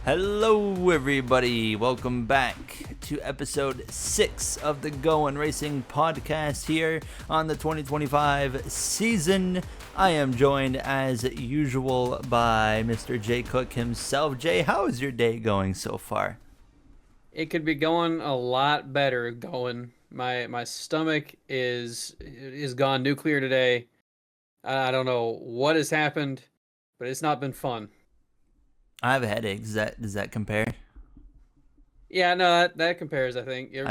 Hello, everybody. Welcome back to episode 6 of the GOWEN Racing podcast here on the 2025 season. I am joined as usual by Mr. Jay Cook himself. Jay, how is your day going so far? It could be going a lot better. Going, my stomach is gone nuclear today. I don't know what has happened, but it's not been fun. I have a headache. Does that compare? Yeah, no, that compares. I think I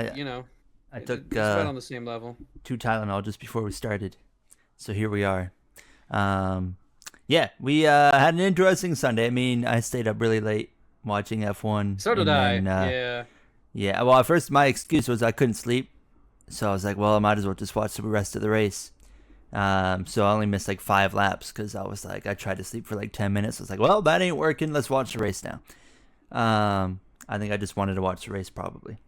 I took it's about on the same level. 2 Tylenol just before we started, so here we are. Um, yeah, we had an interesting Sunday. I mean, I stayed up really late watching F1, So did and I. then Yeah. yeah. Well, at first my excuse was I couldn't sleep, so I was like, well, I might as well just watch the rest of the race. So I only missed like 5 laps because I was like, I tried to sleep for like 10 minutes. I was like, well, that ain't working. Let's watch the race now. I think I just wanted to watch the race probably.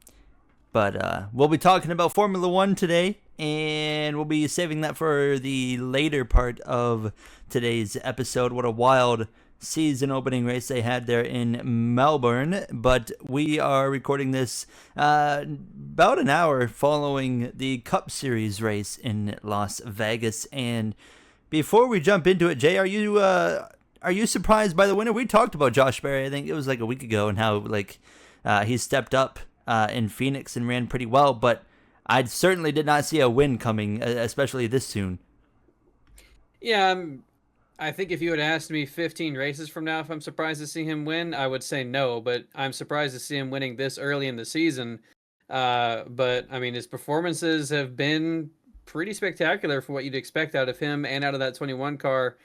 But we'll be talking about Formula One today, and we'll be saving that for the later part of today's episode. What a wild season opening race they had there in Melbourne. But we are recording this about an hour following the Cup Series race in Las Vegas. And before we jump into it, Jay, are you surprised by the winner? We talked about Josh Berry, I think it was like a week ago, and how like he stepped up in Phoenix and ran pretty well, but I certainly did not see a win coming, especially this soon. Yeah, I think if you had asked me 15 races from now if I'm surprised to see him win, I would say no, but I'm surprised to see him winning this early in the season. But I mean, his performances have been pretty spectacular for what you'd expect out of him and out of that 21 car.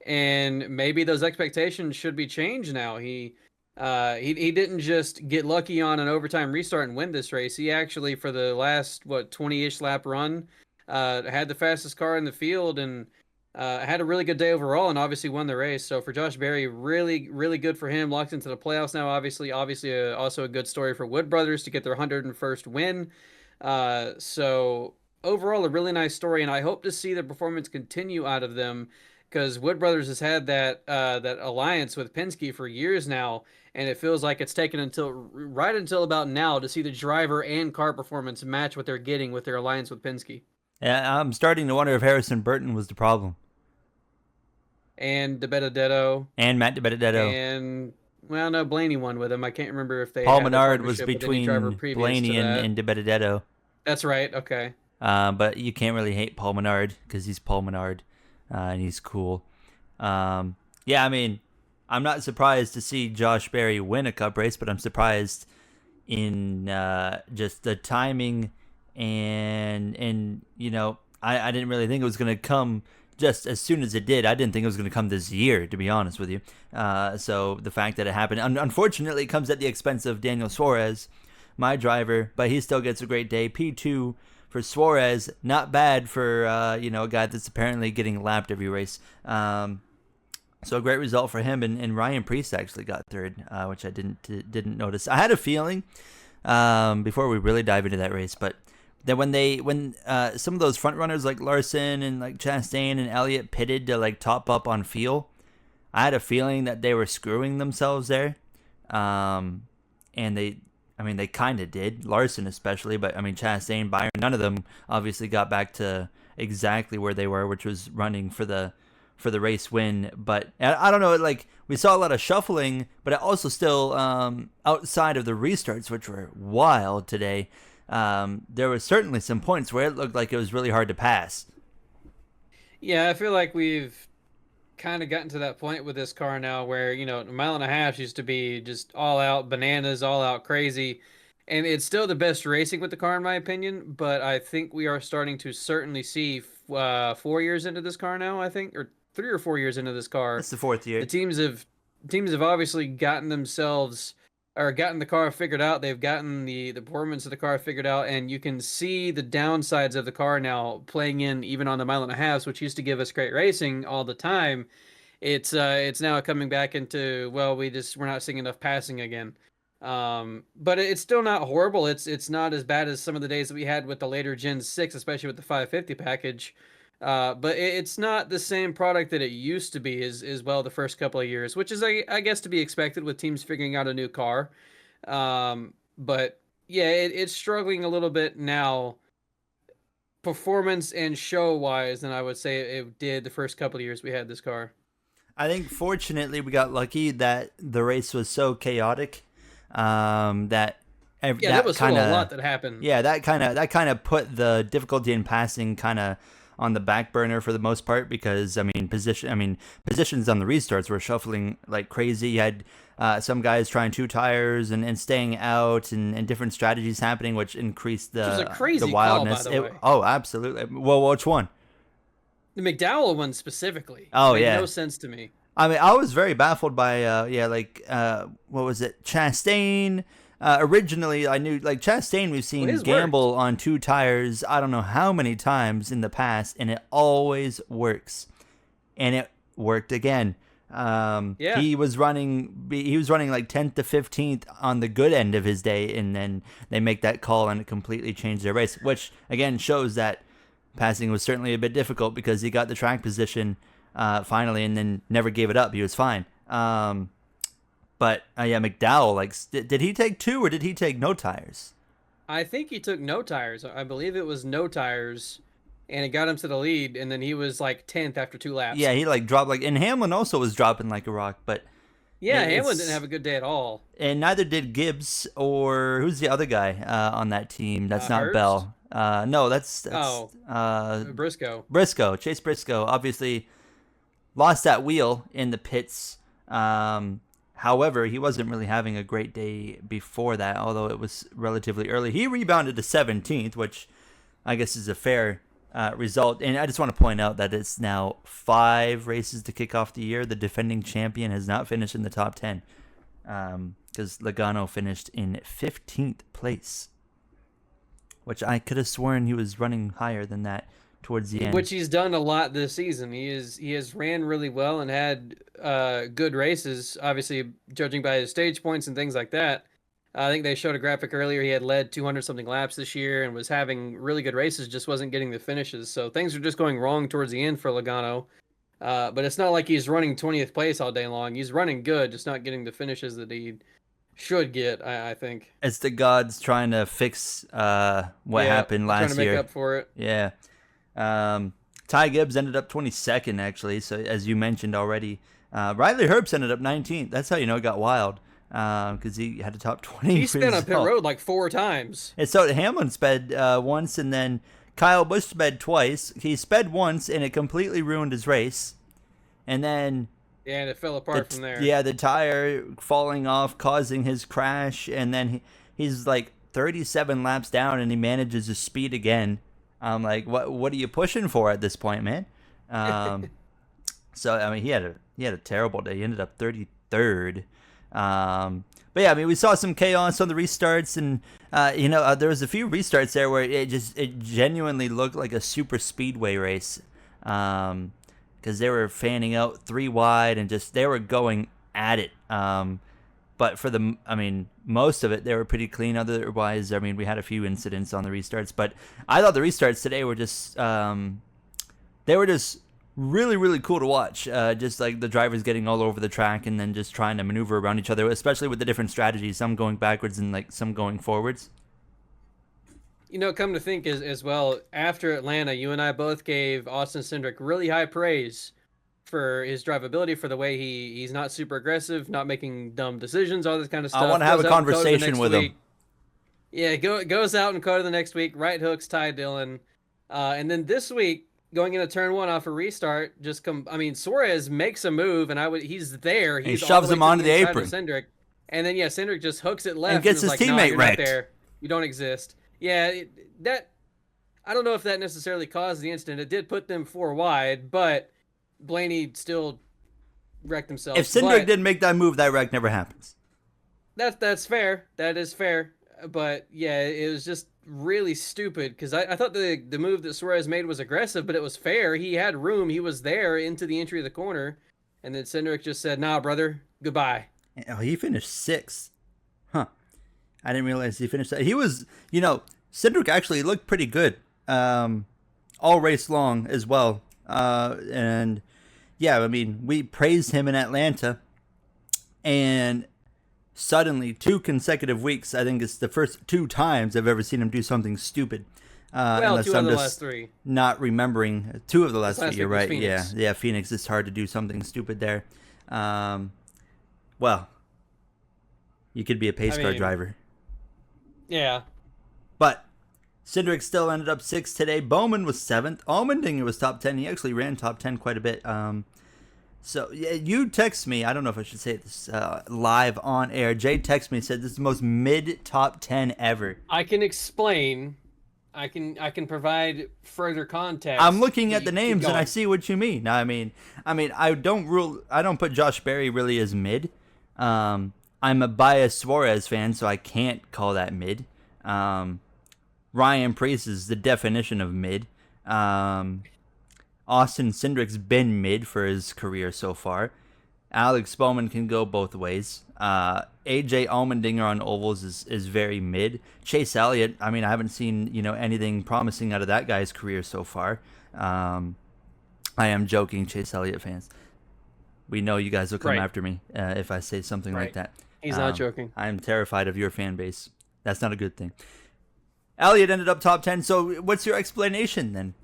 And maybe those expectations should be changed now. He didn't just get lucky on an overtime restart and win this race. He actually, for the last 20-ish lap run, had the fastest car in the field and had a really good day overall, and obviously won the race. So for Josh Berry, really, really good for him. Locked into the playoffs now. Obviously, also a good story for Wood Brothers to get their 101st win. So overall, a really nice story, and I hope to see the performance continue out of them, because Wood Brothers has had that alliance with Penske for years now, and it feels like it's taken until about now to see the driver and car performance match what they're getting with their alliance with Penske. Yeah, I'm starting to wonder if Harrison Burton was the problem, And DeBenedetto, and Matt DiBenedetto. and well, no, Blaney won with him. I can't remember if they Paul had a Menard was partnership with any driver between previous to Blaney and, that. and DiBenedetto. That's right. Okay. But you can't really hate Paul Menard because he's Paul Menard, and he's cool. Yeah, I mean, I'm not surprised to see Josh Berry win a Cup race, but I'm surprised in just the timing and I didn't really think it was going to come just as soon as it did. I didn't think it was going to come this year, to be honest with you. So the fact that it happened, unfortunately, it comes at the expense of Daniel Suarez, my driver, but he still gets a great day. P2 for Suarez, not bad for a guy that's apparently getting lapped every race. So a great result for him, and Ryan Preece actually got third, which I didn't notice. I had a feeling before we really dive into that race, but that when some of those front runners like Larson and like Chastain and Elliott pitted to like top up on fuel, I had a feeling that they were screwing themselves there, and they kind of did, Larson especially, but I mean Chastain, Byron, none of them obviously got back to exactly where they were, which was running for the race win. But I don't know, like we saw a lot of shuffling, but it also still outside of the restarts, which were wild today. There was certainly some points where it looked like it was really hard to pass. Yeah, I feel like we've kind of gotten to that point with this car now where, a mile and a half used to be just all out bananas, all out crazy. And it's still the best racing with the car, in my opinion. But I think we are starting to certainly see 4 years into this car now, I think, or 3 or 4 years into this car. It's the fourth The year. teams have obviously gotten themselves or gotten the car figured out. They've gotten the performance of the car figured out, and you can see the downsides of the car now playing in even on the mile and a half, which used to give us great racing all the time. It's now coming back into, well, we're not seeing enough passing again. But it's still not horrible. It's not as bad as some of the days that we had with the later Gen 6, especially with the 550 package. But it's not the same product that it used to be as well the first couple of years, which is I guess to be expected with teams figuring out a new car. But yeah, it's struggling a little bit now, performance and show wise, than I would say it did the first couple of years we had this car. I think fortunately we got lucky that the race was so chaotic, that Yeah, there that was still kind a lot of that happened. yeah, that kind of put the difficulty in passing kind of on the back burner for the most part, because positions on the restarts were shuffling like crazy. You had some guys trying two tires and staying out, and different strategies happening, which increased Which was a the crazy call, by wildness. the way. Oh, absolutely. Well, which one? The McDowell one specifically Oh made no yeah. sense to me. I mean, I was very baffled by what was it, Chastain. Originally, I knew like Chastain. We've Well, seen his worked. gamble on two tires. I don't know how many times in the past, and it always works. And it worked again. Yeah. He was running like 10th to 15th on the good end of his day, and then they make that call and it completely changed their race, which again shows that passing was certainly a bit difficult, because he got the track position finally, and then never gave it up. He was fine. But yeah, McDowell, like, did he take two or did he take no tires? I think he took no tires. I believe it was no tires, and it got him to the lead, and then he was like 10th after 2 laps. Yeah, he like dropped like, and Hamlin also was dropping like a rock, but Yeah, Hamlin didn't it's have a good day at all. and neither did Gibbs, or who's the other guy on that team? That's not Hurst? Bell. No, that's Oh, Briscoe. Briscoe, Chase Briscoe. Obviously lost that wheel in the pits. However, he wasn't really having a great day before that, although it was relatively early. He rebounded to 17th, which I guess is a fair result. And I just want to point out that it's now 5 races to kick off the year. The defending champion has not finished in the top 10, because Logano finished in 15th place, which I could have sworn he was running higher than that towards the end. Which he's done a lot this season. He has ran really well and had good races. Obviously, judging by his stage points and things like that. I think they showed a graphic earlier. He had led 200 something laps this year and was having really good races. Just wasn't getting the finishes. So things are just going wrong towards the end for Logano. But it's not like he's running 20th place all day long. He's running good, just not getting the finishes that he should get. I think. It's the gods trying to fix what happened trying last to make year. up for it. Yeah. Ty Gibbs ended up 22nd, actually, so as you mentioned already. Riley Herbst ended up 19th. That's how you know it got wild, because he had a top 20 He sped on pit result. road like 4 times. And so Hamlin sped once, and then Kyle Busch sped twice. He sped once, and it completely ruined his race. And then Yeah, and it fell apart from there. yeah, the tire falling off, causing his crash, and then he's like 37 laps down, and he manages to speed again. I'm like, what are you pushing for at this point, man? So I mean, he had a terrible day. He ended up 33rd. But yeah, I mean, we saw some chaos on the restarts, and there was a few restarts there where it genuinely looked like a super speedway race, because they were fanning out 3 wide and just they were going at it. But most of it, they were pretty clean. Otherwise, I mean, we had a few incidents on the restarts, but I thought the restarts today were just really, really cool to watch. Just like the drivers getting all over the track and then just trying to maneuver around each other, especially with the different strategies, some going backwards and like some going forwards. Come to think as well, after Atlanta, you and I both gave Austin Cindric really high praise for his drivability, for the way he's not super aggressive, not making dumb decisions, all this kind of stuff. I want to have a Goes out and COTA the conversation next with week. him. Yeah, goes out and COTA the next week, right hooks Ty Dillon. And then this week, going into turn 1 off a restart, Suarez makes a move, and he's there. He He's shoves all him the way to onto the inside apron. of Cindric. And then, Cindric just hooks it left And gets was his like, "Nah, teammate you're not wrecked." there. You don't exist." Yeah, I don't know if that necessarily caused the incident. It did put them 4 wide, but Blaney still wrecked himself. If Cindric didn't make that move, that wreck never happens. That's fair. That is fair. But yeah, it was just really stupid, because I thought the move that Suarez made was aggressive, but it was fair. He had room. He was there into the entry of the corner. And then Cindric just said, "Nah, brother, goodbye." Oh, he finished 6th. Huh. I didn't realize he finished that. He was, Cindric actually looked pretty good. all race long as well. And yeah, I mean, we praised him in Atlanta, and suddenly 2 consecutive weeks. I think it's the first 2 times I've ever seen him do something stupid. Well, Unless 2 of I'm the just last 3. not remembering 2 of the This last 3. last You're week was right. Yeah, Phoenix. yeah. Phoenix. It's hard to do something stupid there. Well, you could be a pace I car mean, driver, yeah. but Cindric still ended up 6th today. Bowman was 7th. Allmendinger was top 10. He actually ran top 10 quite a bit. So yeah, you text me. I don't know if I should say this live on air. Jay texted me, said this is the most mid top 10 ever. I can explain. I can provide further context. I'm looking but at the you keep names and I going. see what you mean. I mean, I don't put Josh Berry really as mid. I'm a biased Suarez fan, so I can't call that mid. Ryan Preece is the definition of mid. Austin Cindric's been mid for his career so far. Alex Bowman can go both ways. AJ Allmendinger on ovals is very mid. Chase Elliott, I mean, I haven't seen anything promising out of that guy's career so far. I am joking, Chase Elliott fans. We know you guys will come Right. after me if I say something like Right. that. He's not joking. I am terrified of your fan base. That's not a good thing. Elliott ended up top 10. So what's your explanation then?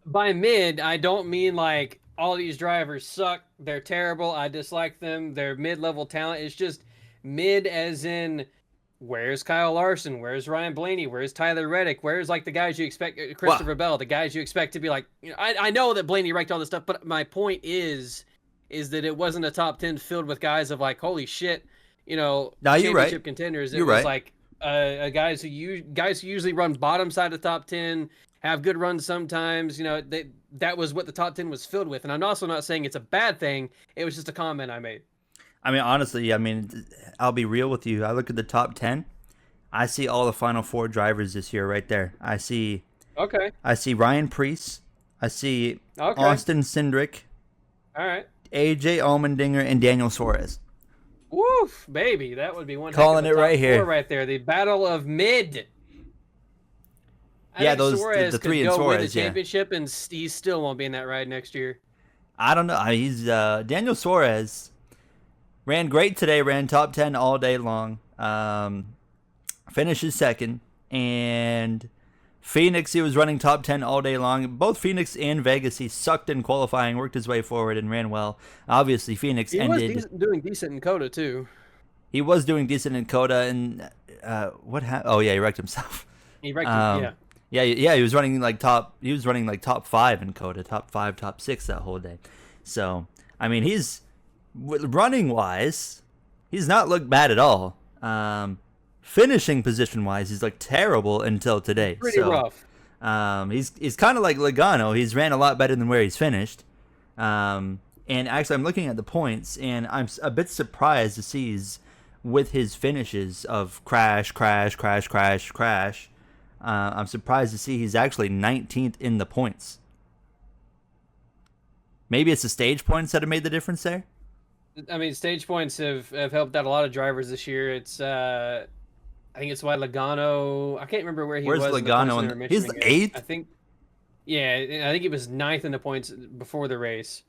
By mid, I don't mean like all these drivers suck. They're terrible. I dislike them. They're mid-level talent. It's just mid as in where's Kyle Larson? Where's Ryan Blaney? Where's Tyler Reddick? Where's like the guys you expect, Christopher Bell, the guys you expect to be like, I know that Blaney ranked all this stuff, but my point is that it wasn't a top 10 filled with guys of like, holy shit, No, championship you're right. contenders. It You're was right. like guys who usually run bottom side of top 10, have good runs sometimes. That was what the top 10 was filled with. And I'm also not saying it's a bad thing. It was just a comment I made. I mean, honestly, I'll be real with you. I look at the top 10. I see all the Final Four drivers this year right there. I see Okay. Ryan Preece. I see Okay. Austin Cindric, All right. AJ Allmendinger, and Daniel Suarez. Woof, baby. That would be one Calling heck of it a top right here. four right there. The battle of mid. I Yeah, think those- Suarez the could three in go win the Suarez, yeah. championship, and he still won't be in that ride next year. I don't know. He's Daniel Suarez ran great today. Ran top 10 all day long. Finishes second, and Phoenix, he was running top 10 all day long. Both Phoenix and Vegas, he sucked in qualifying, worked his way forward, and ran well. Obviously, Phoenix He ended. was doing decent in Coda too. He was doing decent in Coda, and what happened? Oh yeah, he wrecked himself. He wrecked Um, yeah. He was running like top. He was running like top 5 in Coda, top 5, top 6 that whole day. So I mean, he's running wise, he's not looked bad at all. Finishing position wise, he's looked terrible until today. Pretty so, rough. He's kind of like Logano. He's ran a lot better than where he's finished. And actually, I'm looking at the points, and I'm a bit surprised to see with his finishes of crash. I'm surprised to see he's actually 19th in the points. Maybe it's the stage points that have made the difference there. I mean, stage points have helped out a lot of drivers this year. It's I think it's why Logano. I can't remember where he Where's was. Logano? He's the 8th. I think. Yeah, I think he was 9th in the points before the race.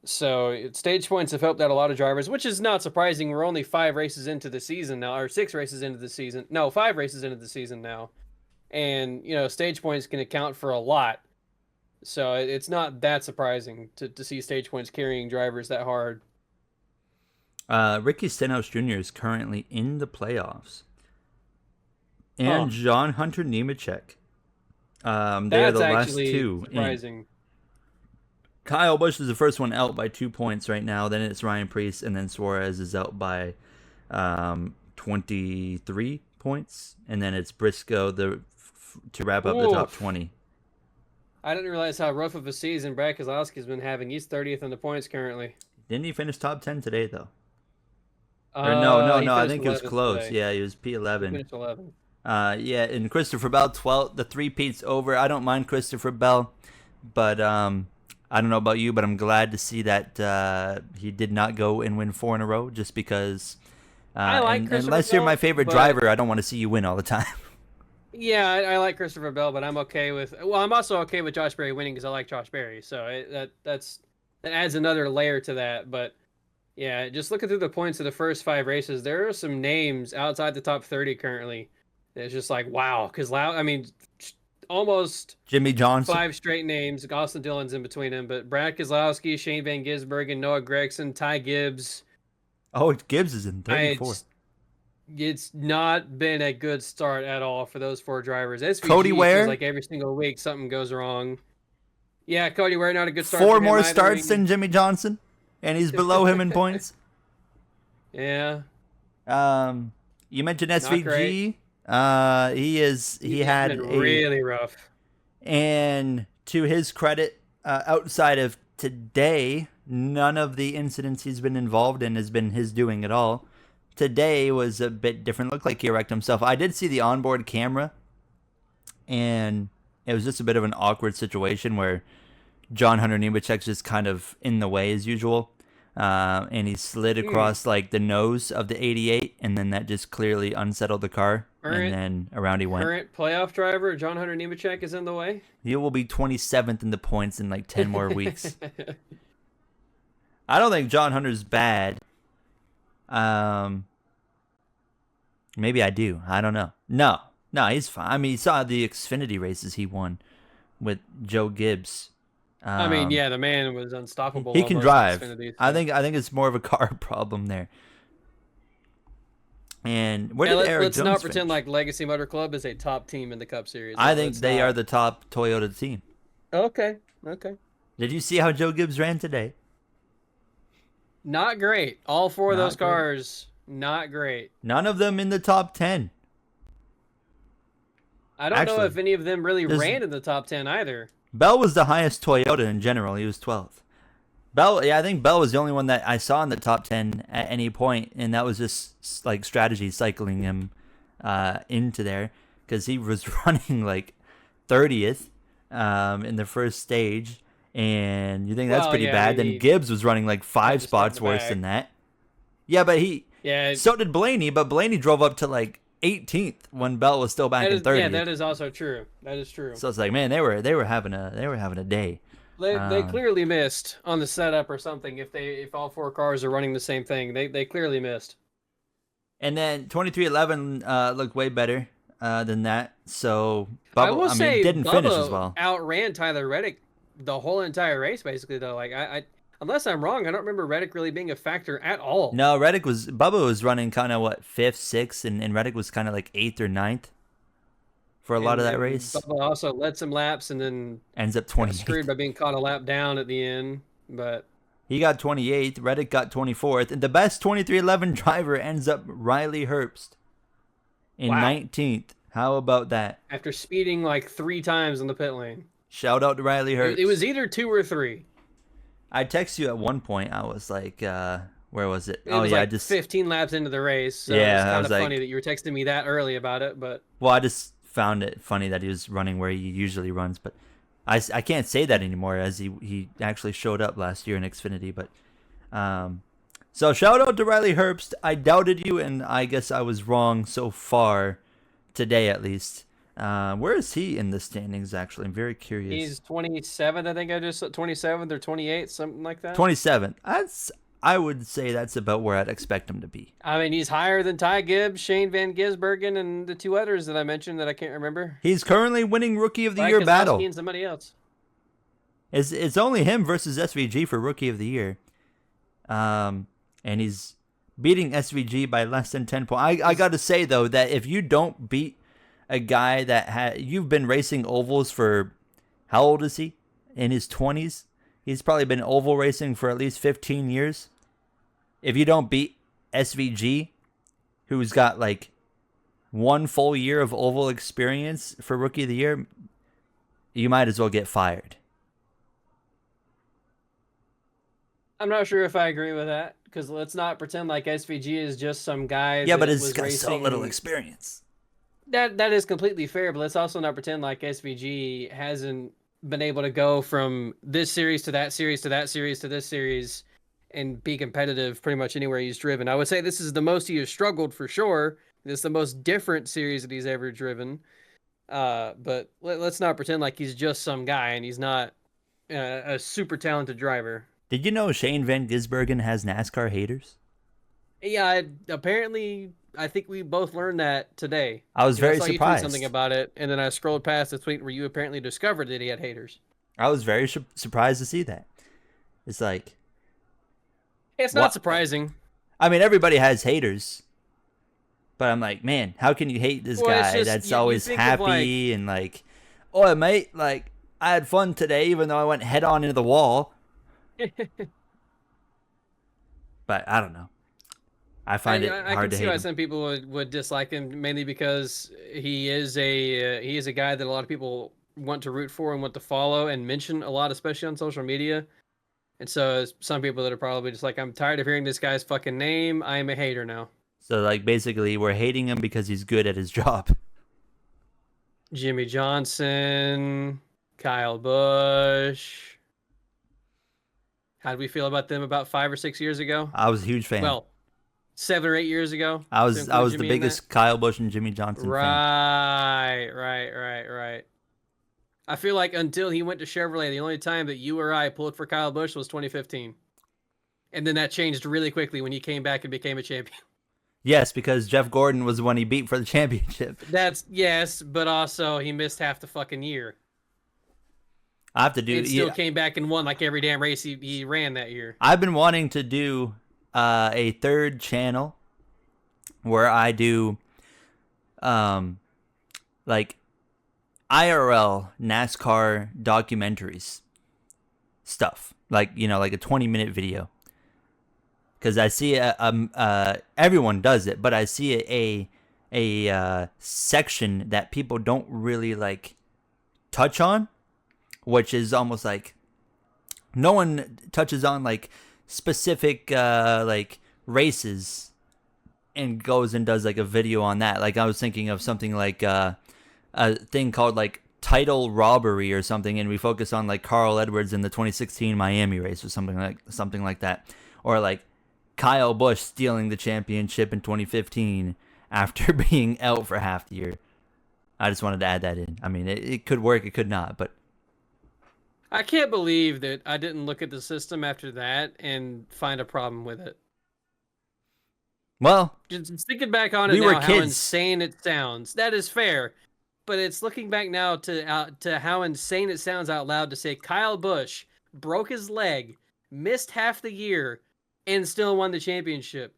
So stage points have helped out a lot of drivers, which is not surprising. We're only 5 races into the season now, or 6 races into the season. No, 5 races into the season now, and stage points can account for a lot. So it's not that surprising to see stage points carrying drivers that hard. Ricky Stenhouse Jr. is currently in the playoffs, and John Hunter Nemechek. They are That's the last actually 2. surprising. Kyle Busch is the first one out by 2 points right now. Then it's Ryan Preece, and then Suarez is out by 23 points, and then it's Briscoe to wrap up the top 20. I didn't realize how rough of a season Brad Keselowski's been having. He's 30th in the points currently. Didn't he finish top 10 today though? Or He no. I finished think it was 11th close. today. Yeah, he was He P11. finished 11th. Yeah, and Christopher Bell 12th. The 3-peat's over. I don't mind Christopher Bell, but I don't know about you, but I'm glad to see that he did not go and win 4 in a row. Just because, I like Christopher unless you're my Bell, favorite but- driver, I don't want to see you win all the time. Yeah, I like Christopher Bell, but I'm okay with. Well, I'm also okay with Josh Berry winning because I like Josh Berry. So that adds another layer to that. But yeah, just looking through the points of the first 5 races, there are some names outside the top 30 currently. It's just like wow, because I mean, almost Jimmy Johnson. 5 straight names. Austin Dillon's in between them, but Brad Keselowski, Shane Van Gisbergen, Noah Gragson, Ty Gibbs. Oh, Gibbs is in I 34. It's not been a good start at all for those 4 drivers. Cody SVG feels Ware, like every single week something goes wrong. Yeah, Cody Ware, not a good start four for him more either. starts than Jimmy Johnson, and he's below him in points. Yeah, You mentioned not great. SVG. He It's had been a, really rough. and to his credit, outside of today, none of the incidents he's been involved in has been his doing at all. Today was a bit different. Looked like he wrecked himself. I did see the onboard camera, and it was just a bit of an awkward situation where John Hunter Nemechek's just kind of in the way as usual. And he slid Hmm. across like the nose of the 88, and then that just clearly unsettled the car, and Current then around he went. current playoff driver John Hunter Nemechek is in the way. He will be 27th in the points in like 10 more weeks. I don't think John Hunter's bad. Um, Maybe I do. I don't know. No, he's fine. I mean, you saw the Xfinity races he won with Joe Gibbs. I mean, Um, yeah, the man was unstoppable he can almost in drive. Xfinity. I So. think I think it's more of a car problem there. And where Yeah, did Eric let's not Jones pretend finish? like Legacy Motor Club is a top team in the Cup Series. I think Let's they are not. the top Toyota team. Okay, okay. Did you see how Joe Gibbs ran today? Not great. All 4 of those Not great. cars, not great. None of them in the top 10. I don't know Actually, if any of them really there's ran in the top 10 either. Bell was the highest Toyota in general. He was 12th. Bell, yeah, I think Bell was the only one that I saw in the top 10 at any point, and that was just like strategy cycling him into there because he was running like 30th in the first stage, and you think that's Well, pretty yeah, I bad. mean, Then he Gibbs was running like had five to start in spots the worse back. than that. Yeah, but Yeah, so did Blaney, but Blaney drove up to like 18th when Bell was still back in that 30th. is also true. That is true. So it's like, man, they were having a day. They Um, clearly missed on the setup or something. If all 4 cars are running the same thing, they clearly missed. And then 2311 looked way better than that. So I Bubble, will I mean, say didn't finish as Bubba well. outran Tyler Reddick the whole entire race, basically. Though, like I unless I'm wrong, I don't remember Reddick really being a factor at all. No, Bubba was running kind of what fifth, sixth, and Reddick was kind of like eighth or ninth for a lot of that And race. Bubba also led some laps and then Ends up got screwed 28th. by being caught a lap down at the end. But He got 28th. Reddick got 24th, and the best 2311 driver ends up Riley Herbst in wow, 19th. How about that? after speeding like 3 times in the pit lane, Shout out to Riley it was Herbst. either 2 or 3. I text you at one point. I was like, where was it? It Oh was yeah, I like just 15 laps into the race, so it was yeah, I kind was of funny like, that you were texting me that early about it. But well, I just found it funny that he was running where he usually runs, but I can't say that anymore as he actually showed up last year in Xfinity. But so shout out to Riley Herbst. I doubted you, and I guess I was wrong so far today, at least. Where is he in the standings? Actually, I'm very curious. he's 27th, I think. I just 27th or 28th, something like that. 27th. I would say that's about where I'd expect him to be. I mean, he's higher than Ty Gibbs, Shane Van Gisbergen, and the 2 others that I mentioned that I can't remember. He's currently winning Rookie of the Brian Year Keselowski battle. and somebody else. It's only him versus SVG for Rookie of the Year. And he's beating SVG by less than 10 points. I got to say, though, that if you don't beat a guy that you've been racing ovals for, how old is he? In his 20s? He's probably been oval racing for at least 15 years. If you don't beat SVG, who's got like 1 full year of oval experience for Rookie of the Year, you might as well get fired. I'm not sure if I agree with that because let's not pretend like SVG is just some guy Yeah, that but it's was got so little racing. experience. That is completely fair, but let's also not pretend like SVG hasn't been able to go from this series to that series to that series to this series and be competitive pretty much anywhere he's driven. I would say this is the most he has struggled for sure. This is the most different series that he's ever driven. But let's not pretend like he's just some guy and he's not a super talented driver. Did you know Shane Van Gisbergen has NASCAR haters? Yeah, apparently, I think we both learned that today. I was Because I very saw you tweet something surprised. about it, and then I scrolled past the tweet where you apparently discovered that he had haters. I was very surprised to see that. It's like, It's not what? surprising. I mean, everybody has haters, but I'm like, man, how can you hate this Well, it's guy just that's you always think of like happy and like, oh, mate, like, I had fun today, even though I went head on into the wall. But I don't know. I find it I hard can to see hate why him. some people would dislike him mainly because he is a guy that a lot of people want to root for and want to follow and mention a lot, especially on social media. And so some people that are probably just like, I'm tired of hearing this guy's fucking name. I am a hater now. So like, basically, we're hating him because he's good at his job. Jimmy Johnson, Kyle Busch. How did we feel about them about 5 or 6 years ago? I was a huge fan. Well, 7 or 8 years ago, I to was I include was the Jimmy in that. biggest Kyle Busch and Jimmy Johnson fan. Right. I feel like until he went to Chevrolet, the only time that you or I pulled for Kyle Busch was 2015. And then that changed really quickly when he came back and became a champion. Yes, because Jeff Gordon was the one he beat for the championship. That's yes, but also he missed half the fucking year. I have to do. And still Yeah, came back and won like every damn race he ran that year. I've been wanting to do a third channel where I do like IRL NASCAR documentaries stuff, like like a 20-minute video. Because I see everyone does it, but I see a section that people don't really like touch on, which is almost like no one touches on like specific like races and goes and does like a video on that. Like I was thinking of something like a thing called like title robbery or something, and we focus on like Carl Edwards in the 2016 Miami race or something like that, or like Kyle Busch stealing the championship in 2015 after being out for half the year. I just wanted to add that in. I mean, it could work, it could not, but I can't believe that I didn't look at the system after that and find a problem with it. well, Just thinking back on it we were now, how kids. insane it sounds. That is fair, but it's looking back now to how insane it sounds out loud to say Kyle Busch broke his leg, missed half the year, and still won the championship.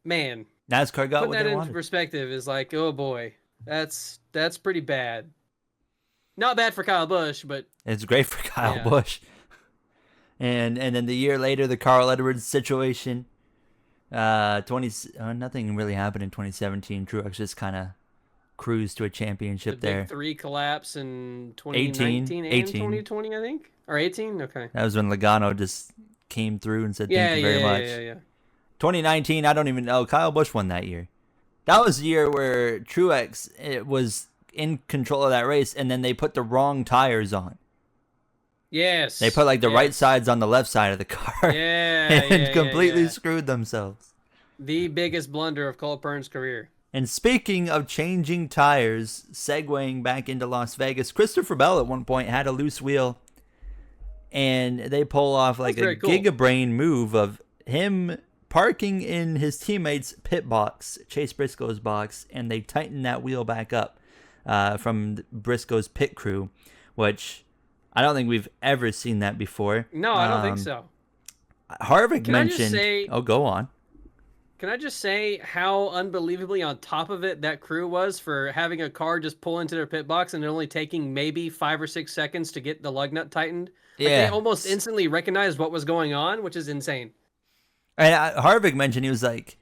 Man, NASCAR got putting what that they into wanted. perspective is like, oh boy, that's pretty bad. Not bad for Kyle Busch, but It's great for Kyle yeah. Busch. And then the year later, the Carl Edwards situation. 20 nothing really happened in 2017. Truex just kind of cruised to a The championship big there. three collapse in 18, 2019 and 18. 2020, I think. Or 18? Okay. That was when Logano just came through and said thank Yeah, you yeah, very yeah, yeah, much. yeah. 2019, I don't even know. Kyle Busch won that year. That was the year where Truex was in control of that race, and then they put the wrong tires on. Yes. They put like the right Yes. sides on the left side of the car Yeah, and yeah, completely yeah. screwed themselves. The biggest blunder of Cole Pern's career. And speaking of changing tires, segueing back into Las Vegas, Christopher Bell at one point had a loose wheel, and they pull off like That's a very cool. gigabrain move of him parking in his teammate's pit box, Chase Briscoe's box, and they tighten that wheel back up from Briscoe's pit crew, which I don't think we've ever seen that before. No, I don't think so. Harvick Can I just mentioned. say- Oh, go on. Can I just say how unbelievably on top of it that crew was for having a car just pull into their pit box and it only taking maybe 5 or 6 seconds to get the lug nut tightened? Like they Yeah. almost instantly recognized what was going on, which is insane. And Harvick mentioned he was like,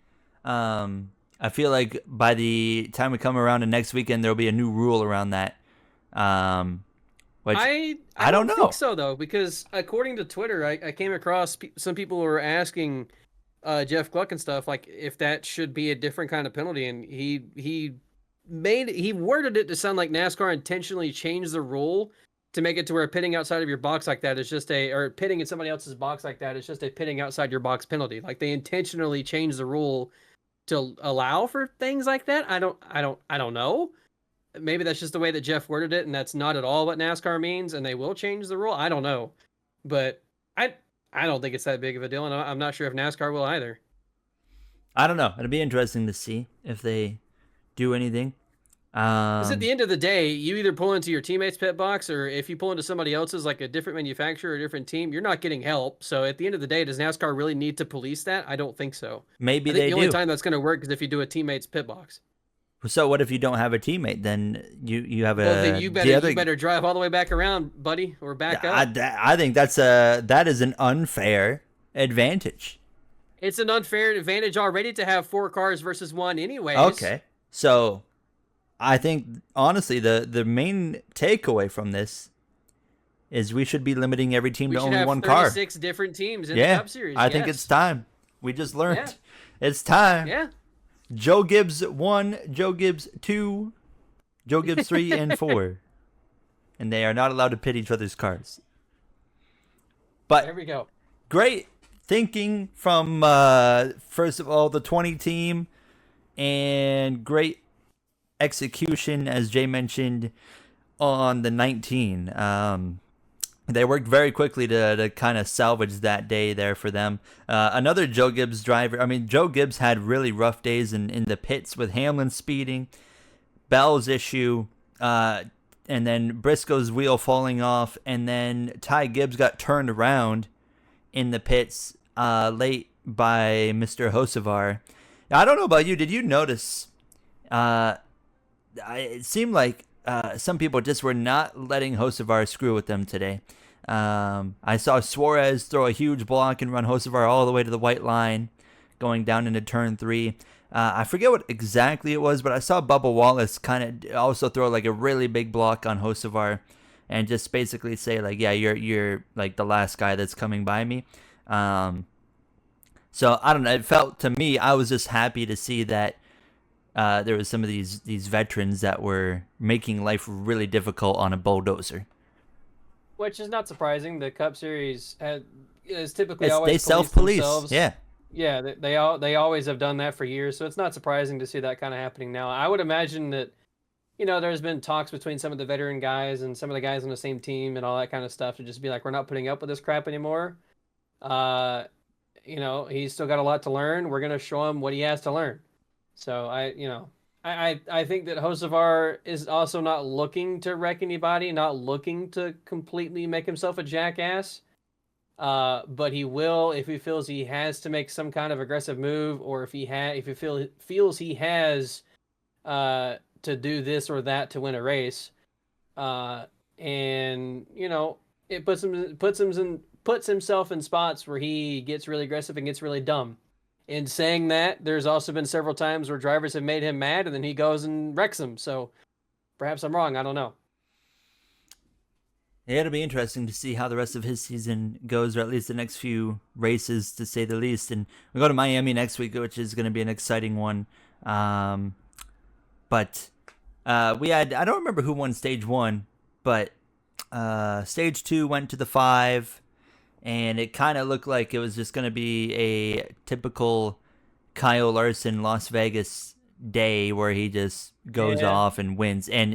I feel like by the time we come around to next weekend, there'll be a new rule around that. Which I don't don't know. think so though, because according to Twitter, I came across some people were asking Jeff Gluck and stuff like if that should be a different kind of penalty, and he worded it to sound like NASCAR intentionally changed the rule to make it to where pitting outside of your box like that is just or pitting in somebody else's box like that is just a pitting outside your box penalty. Like they intentionally changed the rule to allow for things like that. I don't know. maybe that's just the way that Jeff worded it, and that's not at all what NASCAR means, and they will change the rule. I don't know, but I I don't think it's that big of a deal, and I'm not sure if NASCAR will either. I don't know. It'll be interesting to see if they do anything. Because at Um, the end of the day, you either pull into your teammate's pit box, or if you pull into somebody else's, like a different manufacturer or a different team, you're not getting help. So at the end of the day, does NASCAR really need to police that? I don't think so. maybe I think they the only do. time that's going to work is if you do a teammate's pit box. So what if you don't have a teammate? Then you have Well, then a the you other. better drive all the way back around, buddy, or back up. I think that is an unfair advantage. It's an unfair advantage already to have 4 cars versus one, anyways. Okay, so I think honestly the main takeaway from this is we should be limiting every team We to should only have one car. 36 different teams in the Yeah, Cup Series. I think it's Yes. time. We just Yeah. learned. It's time. Yeah. Joe Gibbs 1, Joe Gibbs 2, Joe Gibbs 3 and 4. And they are not allowed to pit each other's cars. But There we go. great thinking from first of all the 20 team, and great execution as Jay mentioned on the 19. They worked very quickly to kind of salvage that day there for them. Another Joe Gibbs driver. I mean, Joe Gibbs had really rough days in the pits with Hamlin speeding, Bell's issue, and then Briscoe's wheel falling off, and then Ty Gibbs got turned around in the pits late by Mr. Hocevar. I don't know about you. Did you notice? It seemed like some people just were not letting Hocevar screw with them today. I saw Suarez throw a huge block and run Hocevar all the way to the white line, going down into turn 3. I forget what exactly it was, but I saw Bubba Wallace kind of also throw like a really big block on Hocevar, and just basically say like, yeah, you're like the last guy that's coming by me. So I don't know. It felt to me, I was just happy to see that there was some of these veterans that were making life really difficult on a bulldozer. Which is not surprising. The Cup Series is typically They always self-police. themselves. Yeah. Yeah, they always have done that for years, so it's not surprising to see that kind of happening now. I would imagine that, there's been talks between some of the veteran guys and some of the guys on the same team and all that kind of stuff to just be like, we're not putting up with this crap anymore. Uh, he's still got a lot to learn. We're gonna show him what he has to learn. So I think that Hocevar is also not looking to wreck anybody, not looking to completely make himself a jackass. But he will if he feels he has to make some kind of aggressive move, or if he feels he has to do this or that to win a race. And it puts himself in spots where he gets really aggressive and gets really dumb. In saying that, there's also been several times where drivers have made him mad and then he goes and wrecks them. So perhaps I'm wrong. I don't know. Yeah, it'll be interesting to see how the rest of his season goes, or at least the next few races, to say the least. And we go to Miami next week, which is going to be an exciting one. But we had, I don't remember who won stage 1, but stage 2 went to the 5, and it kind of looked like it was just going to be a typical Kyle Larson Las Vegas day where he just goes off and wins. And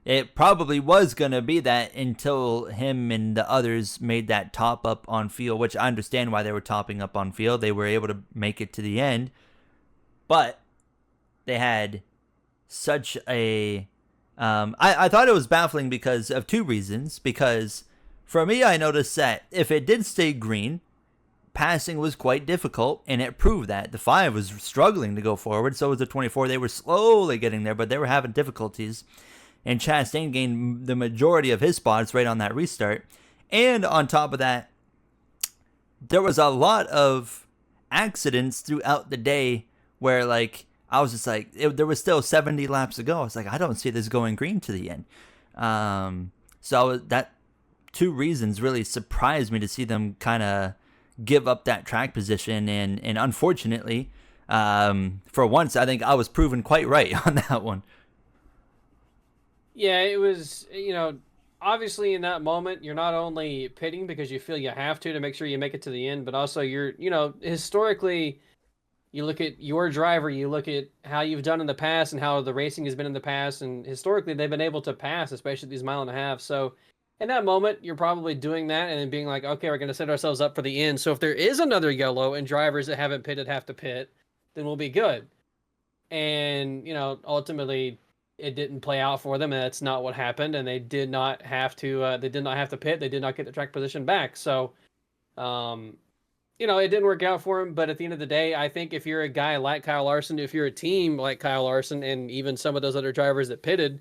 it probably was going to be that until him and the others made that top up on field, which I understand why they were topping up on field. They were able to make it to the end, but they had such a I thought it was baffling because of 2 reasons. Because for me, I noticed that if it did stay green, passing was quite difficult, and it proved that. The 5 was struggling to go forward, so was the 24. They were slowly getting there, but they were having difficulties. And Chastain gained the majority of his spots right on that restart. And on top of that, there was a lot of accidents throughout the day where, like, I was just like, there was still 70 laps to go. I was like, I don't see this going green to the end. So that 2 reasons really surprised me to see them kind of give up that track position. And unfortunately, for once, I think I was proven quite right on that one. Yeah, it was, obviously in that moment, you're not only pitting because you feel you have to make sure you make it to the end, but also you're, historically, You look at your driver, you look at how you've done in the past and how the racing has been in the past, and historically they've been able to pass, especially these mile and a half. So in that moment, you're probably doing that and then being like, okay, we're going to set ourselves up for the end. So if there is another yellow and drivers that haven't pitted have to pit, then we'll be good. And ultimately it didn't play out for them, and that's not what happened, and they did not have to pit, they did not get the track position back. So um it didn't work out for him, but at the end of the day, I think if you're a guy like Kyle Larson, if you're a team like Kyle Larson, and even some of those other drivers that pitted,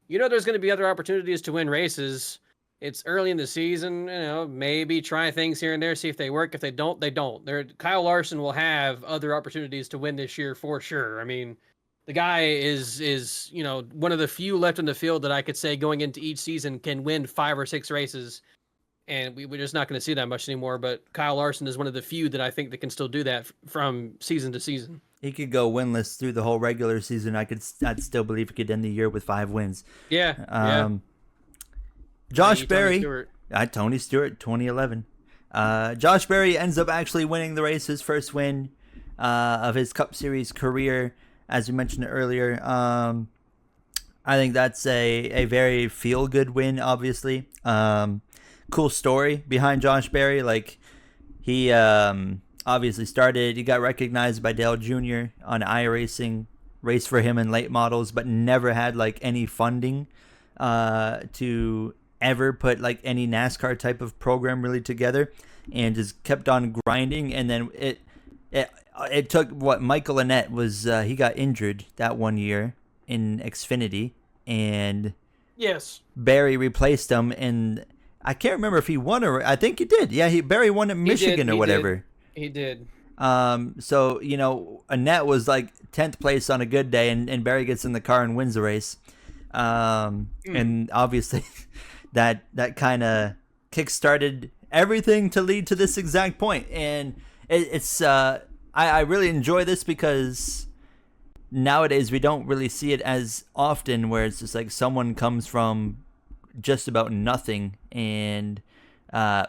there's going to be other opportunities to win races. It's early in the season, maybe try things here and there, see if they work. If they don't, they don't. Kyle Larson will have other opportunities to win this year for sure. I mean, the guy is one of the few left in the field that I could say going into each season can win 5 or 6 races, and we're just not going to see that much anymore. But Kyle Larson is one of the few that I think that can still do that from season to season. He could go winless through the whole regular season. I'd still believe he could end the year with 5 wins. Yeah. Josh Berry, Tony Stewart, 2011. Josh Berry ends up actually winning the race, his first win of his Cup Series career, as we mentioned earlier. I think that's a very feel-good win, obviously. Cool story behind Josh Berry. Like, he obviously he got recognized by Dale Jr. on iRacing, raced for him in late models, but never had like any funding to ever put like any NASCAR type of program really together, and just kept on grinding. And then it took Michael Annett was he got injured that one year in Xfinity, and yes, Barry replaced him, and I can't remember if he won or I think he did. Yeah, Barry won at Michigan or whatever. He did. So Annett was like 10th place on a good day, and Barry gets in the car and wins the race. And obviously that kind of kick-started everything to lead to this exact point. And it's I really enjoy this because nowadays we don't really see it as often, where it's just like someone comes from just about nothing and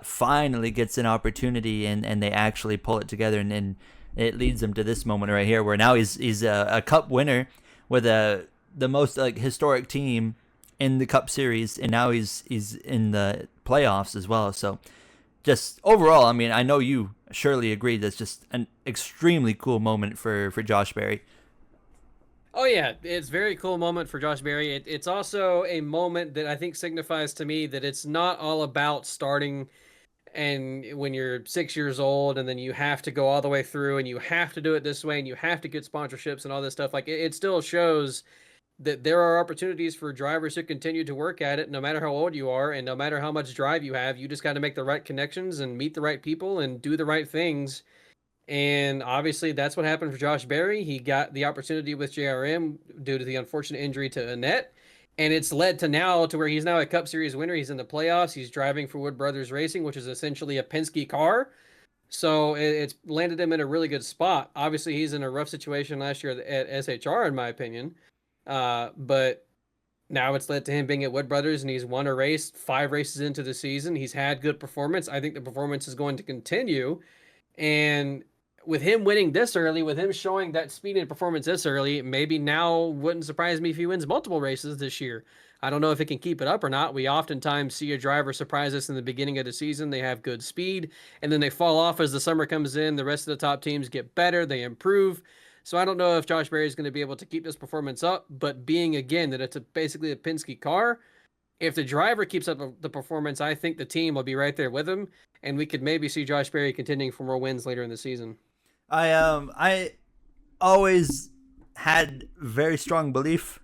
finally gets an opportunity, and they actually pull it together, and it leads them to this moment right here, where now he's a Cup winner with the most like historic team in the Cup Series, and now he's in the playoffs as well. So just overall, I mean, I know you surely agree that's just an extremely cool moment for Josh Berry. Oh yeah, it's a very cool moment for Josh Berry. It's also a moment that I think signifies to me that it's not all about starting and when you're 6 years old and then you have to go all the way through and you have to do it this way and you have to get sponsorships and all this stuff. Like it still shows that there are opportunities for drivers who continue to work at it no matter how old you are and no matter how much drive you have. You just got to make the right connections and meet the right people and do the right things. And obviously that's what happened for Josh Berry. He got the opportunity with JRM due to the unfortunate injury to Annett. And it's led to now to where he's now a Cup Series winner. He's in the playoffs. He's driving for Wood Brothers Racing, which is essentially a Penske car. So it's landed him in a really good spot. Obviously, he's in a rough situation last year at SHR, in my opinion. But now it's led to him being at Wood Brothers, and he's won a race 5 races into the season. He's had good performance. I think the performance is going to continue. And with him winning this early, with him showing that speed and performance this early, maybe now wouldn't surprise me if he wins multiple races this year. I don't know if he can keep it up or not. We oftentimes see a driver surprise us in the beginning of the season. They have good speed, and then they fall off as the summer comes in. The rest of the top teams get better. They improve. So I don't know if Josh Berry is going to be able to keep this performance up, but being, again, that it's basically a Penske car, if the driver keeps up the performance, I think the team will be right there with him, and we could maybe see Josh Berry contending for more wins later in the season. I always had very strong belief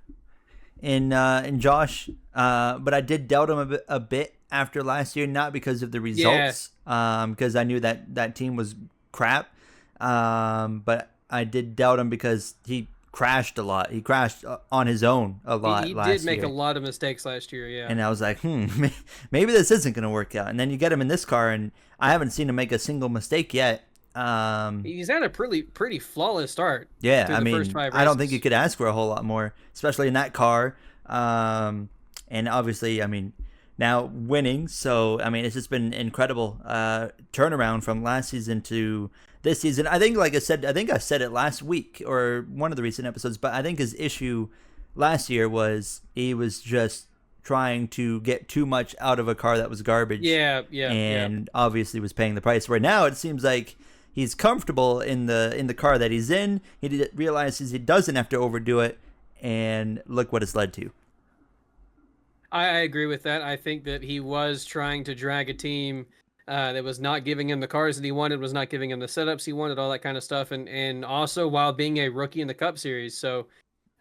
in Josh, but I did doubt him a bit after last year, not because of the results, because I knew that team was crap, but I did doubt him because he crashed a lot. He crashed on his own a lot last year. He did make a lot of mistakes last year, yeah. And I was like, maybe this isn't going to work out. And then you get him in this car, and I haven't seen him make a single mistake yet. He's had a pretty flawless start. Yeah, I mean, I don't think you could ask for a whole lot more, especially in that car. And obviously, I mean, now winning. So, I mean, it's just been incredible turnaround from last season to this season. I think, like I said, I think I said it last week or one of the recent episodes, but I think his issue last year was he was just trying to get too much out of a car that was garbage. Yeah. And obviously was paying the price. Right now, it seems like he's comfortable in the car that he's in. He realizes he doesn't have to overdo it, and look what it's led to. I agree with that. I think that he was trying to drag a team that was not giving him the cars that he wanted, was not giving him the setups he wanted, all that kind of stuff, and also while being a rookie in the Cup Series. So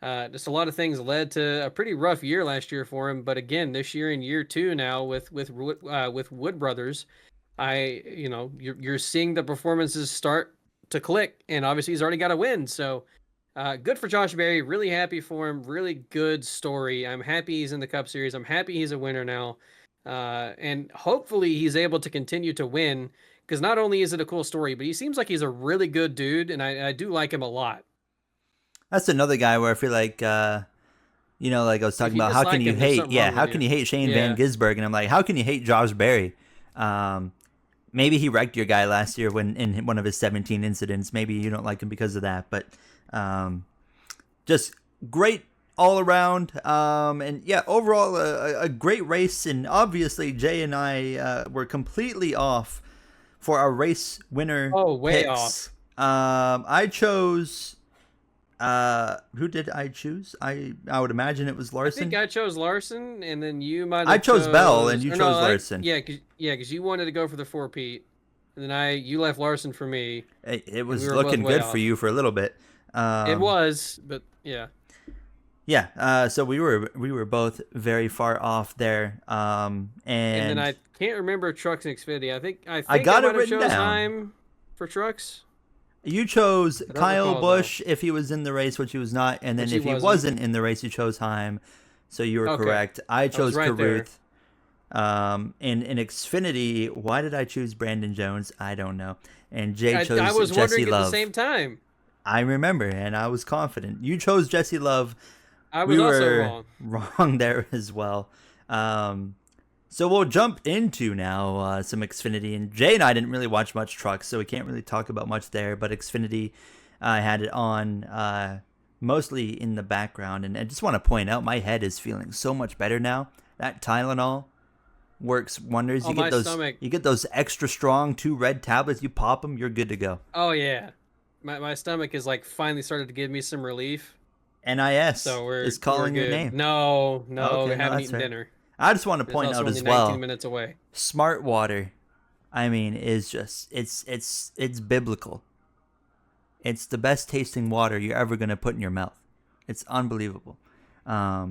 just a lot of things led to a pretty rough year last year for him. But again, this year in year two now with Wood Brothers, you're seeing the performances start to click, and obviously he's already got a win. So good for Josh Berry. Really happy for him. Really good story. I'm happy he's in the Cup Series. I'm happy he's a winner now. And hopefully he's able to continue to win, because not only is it a cool story, but he seems like he's a really good dude, and I do like him a lot. That's another guy where I feel like, like I was talking about, how can you hate? Yeah, how can you hate Shane Van Gisbergen? And I'm like, how can you hate Josh Berry? Maybe he wrecked your guy last year when in one of his 17 incidents. Maybe you don't like him because of that, but just great all around. And yeah, overall a great race. And obviously Jay and I were completely off for our race winner. Oh, way picks. off. I chose. Who did I choose? I would imagine it was Larson. I think I chose Larson, and then you might. I chose Bell, and you chose Larson. Because you wanted to go for the 4-peat, and then you left Larson for me. It was looking good for you for a little bit. It was, but yeah. Yeah. So we were both very far off there. And then I can't remember trucks and Xfinity. I think I got it written chose down. Time for trucks. You chose Kyle Busch if he was in the race, which he was not, and then if he wasn't in the race, you chose Heim. So you were correct. I chose Carruth. In Xfinity, why did I choose Brandon Jones? I don't know. And Jay chose Jesse Love. I was wondering at the same time. I remember, and I was confident. You chose Jesse Love. I was also wrong there as well. So we'll jump into now some Xfinity. And Jay and I didn't really watch much trucks, so we can't really talk about much there. But Xfinity, I had it on mostly in the background. And I just want to point out, my head is feeling so much better now. That Tylenol works wonders. You get those extra strong 2 red tablets. You pop them, you're good to go. Oh, yeah. My stomach is like finally started to give me some relief. NIS is calling your name. No, okay, haven't eaten dinner. I just want to point out as well. 19 minutes away. Smart water, I mean, is just it's biblical. It's the best tasting water you're ever gonna put in your mouth. It's unbelievable. Not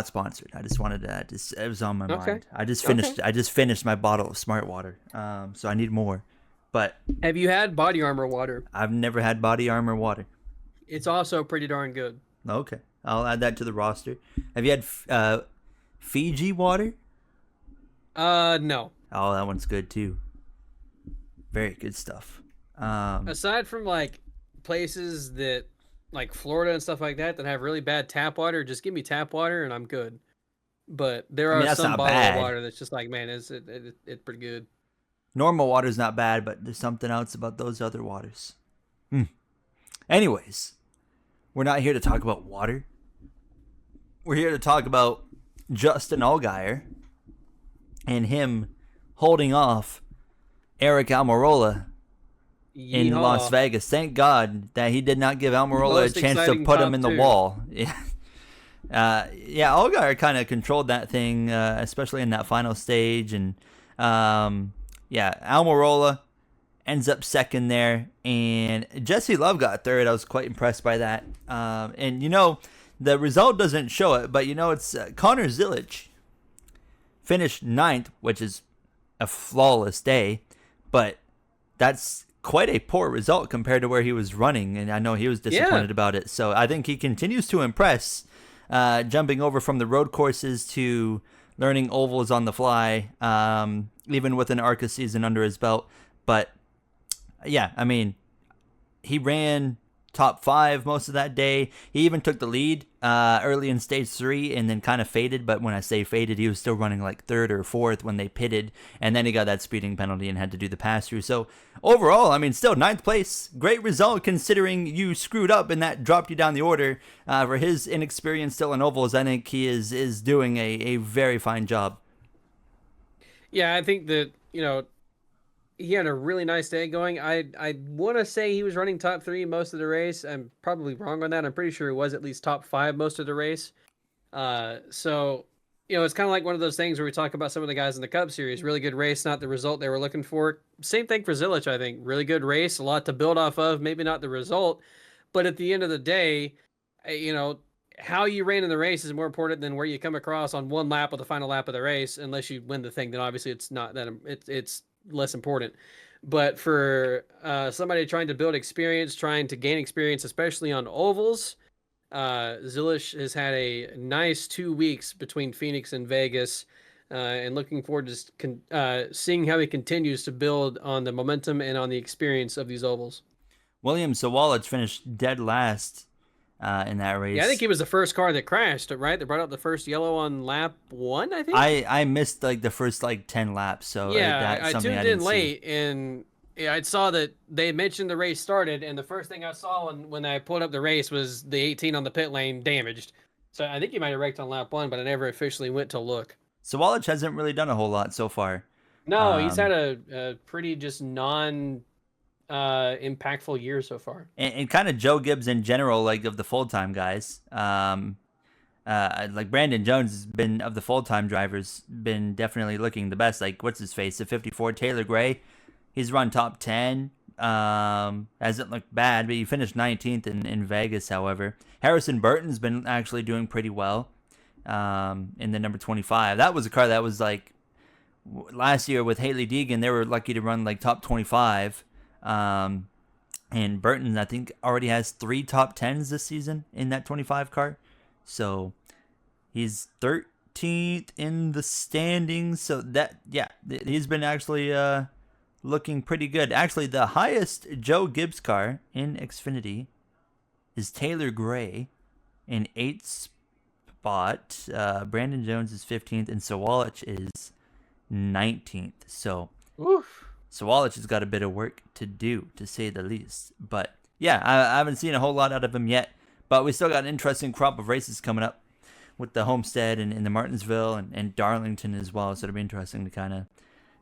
sponsored. I just wanted to. It was on my mind. I just finished my bottle of Smart Water. So I need more. But have you had Body Armor water? I've never had Body Armor water. It's also pretty darn good. Okay. I'll add that to the roster. Have you had Fiji water? No. Oh, that one's good too. Very good stuff. Aside from like places that like Florida and stuff like that have really bad tap water, just give me tap water and I'm good. But there are some bottled water that's just like, man, it's pretty good. Normal water's not bad, but there's something else about those other waters. Anyways, we're not here to talk about water. We're here to talk about Justin Allgaier and him holding off Eric Almirola in Las Vegas. Thank God that he did not give Almirola a chance to put him in the wall. Yeah, Allgaier kind of controlled that thing, especially in that final stage. And Almirola ends up second there, and Jesse Love got third. I was quite impressed by that. And the result doesn't show it, but it's Connor Zilic finished 9th, which is a flawless day, but that's quite a poor result compared to where he was running, and I know he was disappointed about it. So I think he continues to impress, jumping over from the road courses to learning ovals on the fly, even with an ARCA season under his belt. But yeah, I mean, he ran top 5 most of that day. He even took the lead early in stage 3 and then kind of faded. But when I say faded, he was still running like 3rd or 4th when they pitted. And then he got that speeding penalty and had to do the pass through. So overall, I mean, still 9th place. Great result considering you screwed up and that dropped you down the order. For his inexperience still in ovals, I think he is doing a very fine job. Yeah, I think that, he had a really nice day going. I want to say he was running top 3 most of the race. I'm probably wrong on that. I'm pretty sure he was at least top 5 most of the race. So, it's kind of like one of those things where we talk about some of the guys in the Cup Series. Really good race, not the result they were looking for. Same thing for Zilich, I think. Really good race, a lot to build off of. Maybe not the result, but at the end of the day, how you ran in the race is more important than where you come across on one lap of the final lap of the race. Unless you win the thing, then obviously it's not that it's less important. But for somebody trying to build experience, trying to gain experience, especially on ovals, Zilich has had a nice 2 weeks between Phoenix and Vegas, and looking forward to seeing how he continues to build on the momentum and on the experience of these ovals. William Sawalich finished dead last in that race. Yeah, I think he was the first car that crashed, right? They brought out the first yellow on lap 1, I think. I missed like the first like 10 laps, so yeah, that's I something tuned I didn't in late, see. and I saw that they mentioned the race started, and the first thing I saw when I pulled up the race was the 18 on the pit lane damaged. So I think he might have wrecked on lap 1, but I never officially went to look. Sawalich hasn't really done a whole lot so far. No, he's had a pretty just impactful year so far. And kind of Joe Gibbs in general, like of the full-time guys. Like Brandon Jones has been, of the full-time drivers, been definitely looking the best. Like, what's his face? The 54, Taylor Gray. He's run top 10. Hasn't looked bad, but he finished 19th in Vegas, however. Harrison Burton's been actually doing pretty well in the number 25. That was a car that was like, last year with Haley Deegan, they were lucky to run like top 25. And Burton, I think, already has 3 top 10s this season in that 25 car. So he's 13th in the standings. So he's been actually looking pretty good. Actually, the highest Joe Gibbs car in Xfinity is Taylor Gray in 8th spot. Brandon Jones is 15th, and Sawalich is 19th. So Sawalich has got a bit of work to do, to say the least. But yeah, I haven't seen a whole lot out of him yet. But we still got an interesting crop of races coming up with the Homestead and the Martinsville and Darlington as well. So it'll be interesting to kind of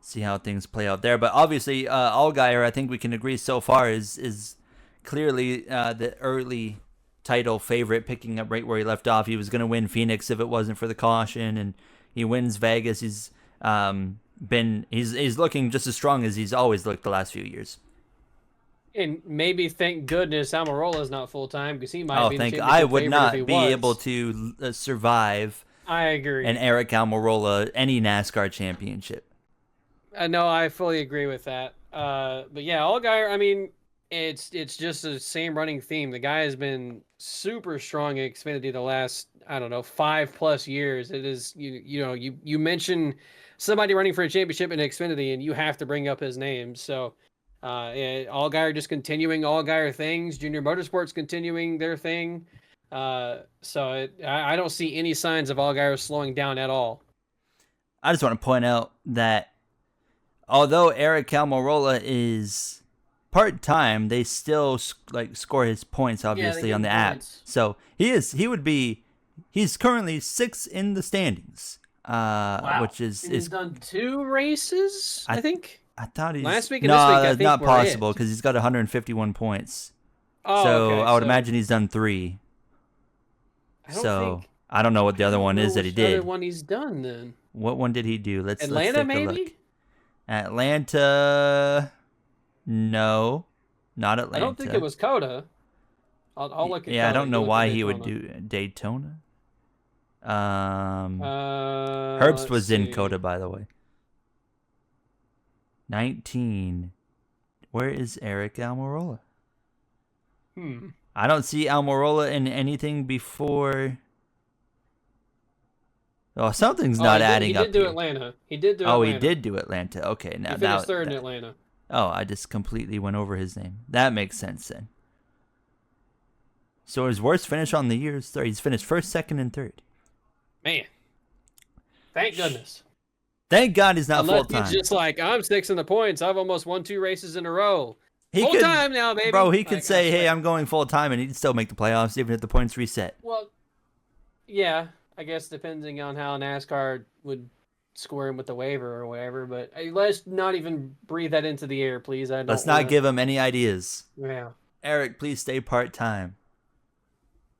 see how things play out there. But obviously, Allgaier, I think we can agree so far, is clearly the early title favorite, picking up right where he left off. He was going to win Phoenix if it wasn't for the caution, and he wins Vegas. He's looking just as strong as he's always looked the last few years. And maybe thank goodness Almirola's not full time, because he might be the championship I would favorite not if he be was. able to survive. I agree. An Eric Almirola any NASCAR championship. No, I fully agree with that. But yeah, Allgaier, I mean, it's just the same running theme. The guy has been super strong in Xfinity the last, 5+ years. It is you mention somebody running for a championship in Xfinity, and you have to bring up his name. So Allgaier just continuing Allgaier things. Junior Motorsports continuing their thing. I don't see any signs of Allgaier slowing down at all. I just want to point out that although Eric Almirola is part-time, they still score his points obviously on the app. So he's currently 6th in the standings. Wow. Which is he's done 2 races, I think. I thought he's last week and this week. I think not possible because he's got 151 points. Oh, so okay, I would imagine he's done 3. I don't know what the other one is that he did. The other one he's done then. What one did he do? Let's Atlanta, take a maybe? look. Atlanta, no, not Atlanta. I don't think it was Coda. I'll look at. Yeah, Coda. I don't know why he would do Daytona. Herbst was in Coda, by the way. 19. Where is Eric Almirola? I don't see Almirola in anything before. Oh, something's not adding up. He did do Atlanta. He did do Atlanta. Oh, he did do Atlanta. Okay, now he finished 3rd in Atlanta. Oh, I just completely went over his name. That makes sense then. So his worst finish on the year is third. He's finished first, second, and third. Man, thank goodness. Thank God he's not full Unless he's time. just like, I'm sixth in the points. I've almost won 2 races in a row. He Full could, time now, baby. bro. He could Like, say, "Hey, I'm going full time," and he'd still make the playoffs even if the points reset. well, yeah, I guess depending on how NASCAR would score him with the waiver or whatever. But let's not even breathe that into the air, please. I don't. Let's not give him any ideas. Yeah. Eric, please stay part time.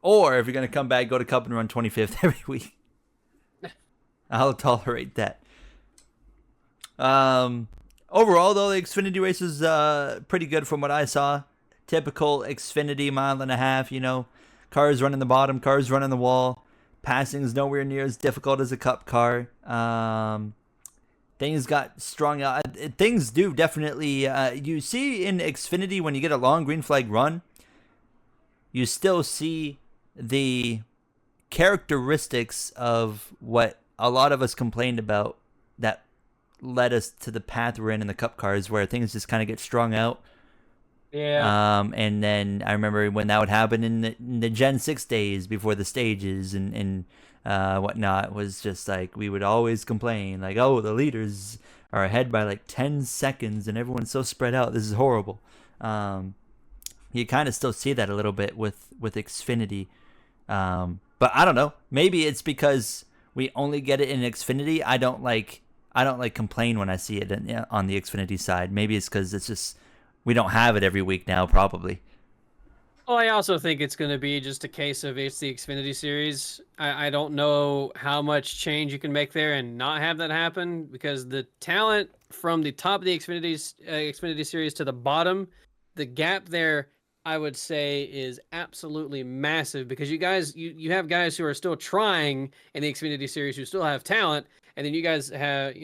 Or if you're gonna come back, go to Cup and run 25th every week. I'll tolerate that. Overall, though, the Xfinity race was pretty good from what I saw. Typical Xfinity mile and a half, cars running the bottom, cars running the wall. Passing is nowhere near as difficult as a Cup car. Things got strung out. Things do definitely. You see in Xfinity when you get a long green flag run, you still see the characteristics of what a lot of us complained about that led us to the path we're in the Cup cars, where things just kind of get strung out. Yeah. And then I remember when that would happen in the Gen 6 days before the stages and whatnot, was just like we would always complain like, oh, the leaders are ahead by like 10 seconds and everyone's so spread out. This is horrible. You kind of still see that a little bit with Xfinity. But I don't know. Maybe it's because we only get it in Xfinity. I don't like complain when I see it on the Xfinity side. Maybe it's because it's just we don't have it every week now, probably. Well, I also think it's going to be just a case of it's the Xfinity Series. I don't know how much change you can make there and not have that happen, because the talent from the top of the Xfinity Series to the bottom, the gap there, I would say, is absolutely massive, because you have guys who are still trying in the Xfinity Series who still have talent, and then you guys have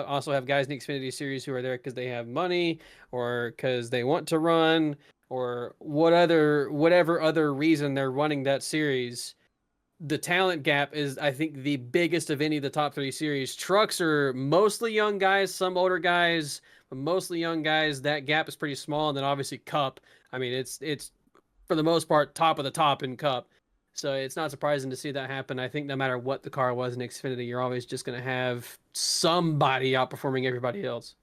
also have guys in the Xfinity Series who are there because they have money or because they want to run or whatever other reason they're running that series. The talent gap is, I think, the biggest of any of the top 3 series. Trucks are mostly young guys, some older guys, but mostly young guys. That gap is pretty small. And then obviously Cup. I mean, it's for the most part top of the top in Cup. So it's not surprising to see that happen. I think no matter what the car was in Xfinity, you're always just going to have somebody outperforming everybody else.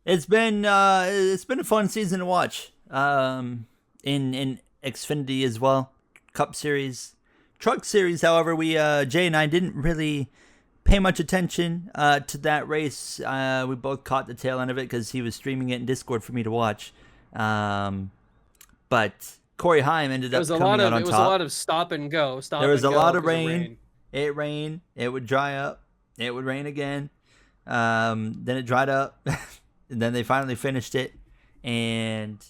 It's been a fun season to watch. In Xfinity as well, Cup Series, Truck Series. However, we Jay and I didn't really pay much attention to that race. We both caught the tail end of it because he was streaming it in Discord for me to watch. But Corey Heim ended up coming out on top. It was a lot of stop and go. There was a lot of rain. It rained. It would dry up. It would rain again. Then it dried up. And then they finally finished it. And